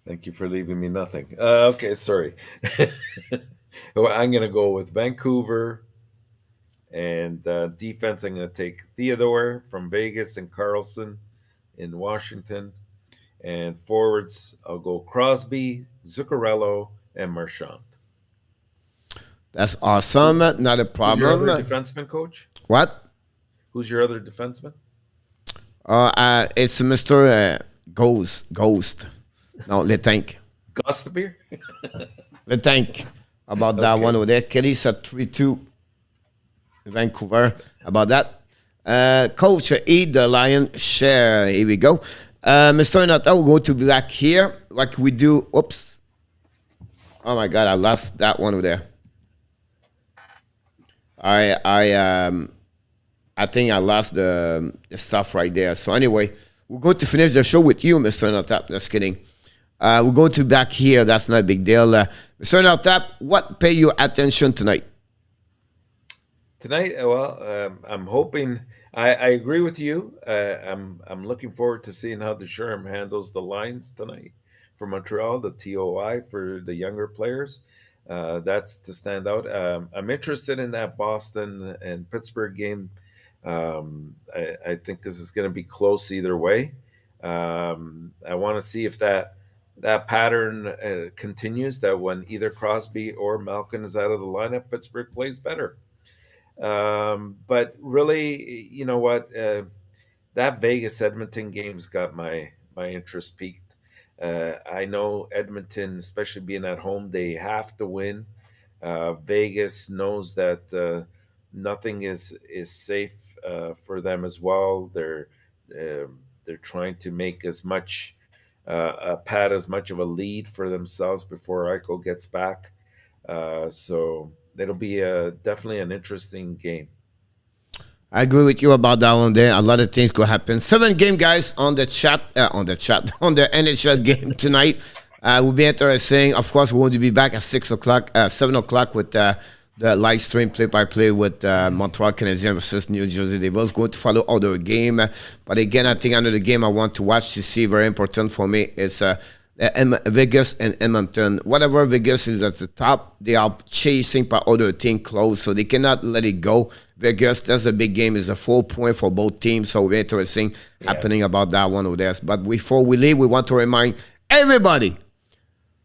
[SPEAKER 2] Thank you for leaving me nothing. Okay, sorry. Well, I'm going to go with Vancouver. And defense, I'm going to take Theodore from Vegas and Carlson in Washington. And forwards, I'll go Crosby, Zuccarello, and Marchand.
[SPEAKER 1] That's awesome. Not a problem.
[SPEAKER 2] Who's your other defenseman, Coach?
[SPEAKER 1] What?
[SPEAKER 2] Who's your other defenseman?
[SPEAKER 1] It's Mr. Ghost. No, Letank.
[SPEAKER 2] Gostabeer?
[SPEAKER 1] Letank. About that one over there. Kelly's at 3-2. Vancouver. About that. Coach, eat the lion share. Here we go. Mr. ENORTAP will go to black here, like we do. Oops. Oh my God, I lost that one over there. I think I lost the stuff right there. So anyway, we're going to finish the show with you, Mr. ENORTAP. Just kidding. We're going to back here. That's not a big deal. Mr. ENORTAP, what pay your attention tonight?
[SPEAKER 2] Tonight, well, I'm hoping. I agree with you. I'm looking forward to seeing how Ducharme handles the lines tonight for Montreal, the TOI for the younger players. That's to stand out. I'm interested in that Boston and Pittsburgh game. I think this is going to be close either way. I want to see if that pattern continues. That when either Crosby or Malkin is out of the lineup, Pittsburgh plays better. But really, you know what? That Vegas Edmonton game's got my interest peaked. I know Edmonton, especially being at home, they have to win. Vegas knows that nothing is safe for them as well. They're trying to make as much pad as much of a lead for themselves before Eichel gets back. So it'll be definitely an interesting game.
[SPEAKER 1] I agree with you about that one there. A lot of things could happen. 7 game, guys, on the chat, on the NHL game tonight. Will be interesting. Of course, we're going to be back at 7 o'clock with the live stream play-by-play with Montreal Canadiens versus New Jersey Devils. Going to follow other game. But again, I think another game I want to watch to see, very important for me, is Vegas and Edmonton. Whatever Vegas is at the top, they are chasing by other team close, so they cannot let it go. Vegas, that's a big game. It's a 4 point for both teams, so very interesting happening about that one over there. But before we leave, we want to remind everybody,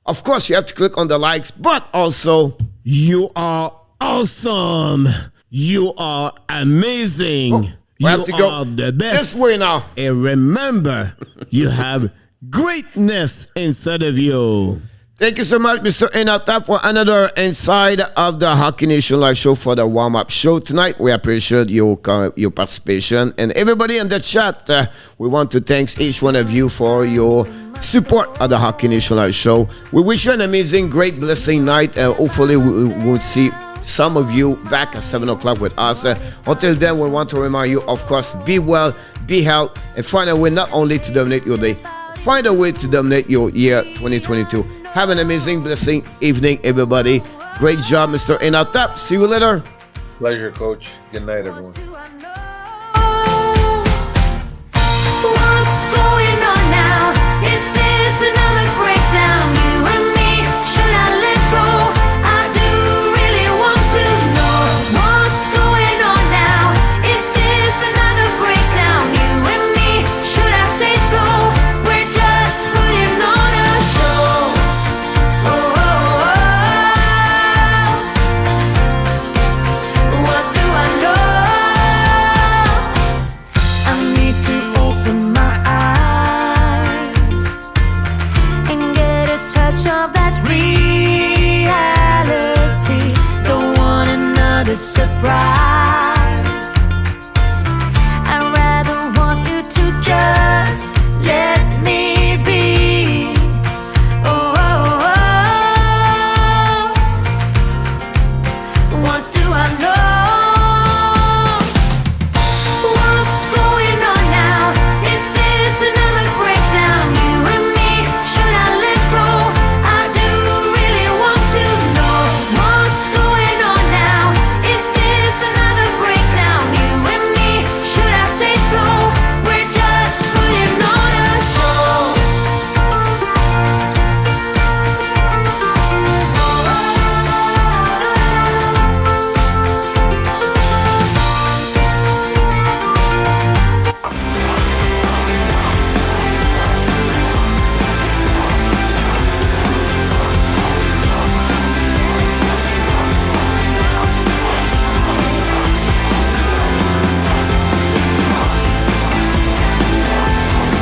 [SPEAKER 1] of course, you have to click on the likes, but also, you are awesome. You are amazing.
[SPEAKER 3] We have to go
[SPEAKER 1] the best.
[SPEAKER 3] this way now.
[SPEAKER 1] And remember, you have greatness inside of you. Thank you so much, Mr. ENORTAP, for another Inside of the Hockey Nation Live show for the warm-up show tonight. We appreciate your participation. And everybody in the chat, we want to thank each one of you for your support of the Hockey Nation Live show. We wish you an amazing, great, blessing night. Hopefully, we'll see some of you back at 7 o'clock with us. Until then, we want to remind you, of course, be well, be healthy, and find a way not only to dominate your day, find a way to dominate your year 2022. Have an amazing, blessing evening, everybody. Great job, Mr. ENORTAP. See you later.
[SPEAKER 2] Pleasure, Coach. Good night, everyone.
[SPEAKER 4] What's going on now? Is this another breakdown? You and me, should I let go? I do really want to know what's going on now. Is this another breakdown? You and me, should I say so? We're just putting on a show. Oh, oh, oh. What do I know? I need to open my eyes and get a touch of that reality. Don't want another surprise.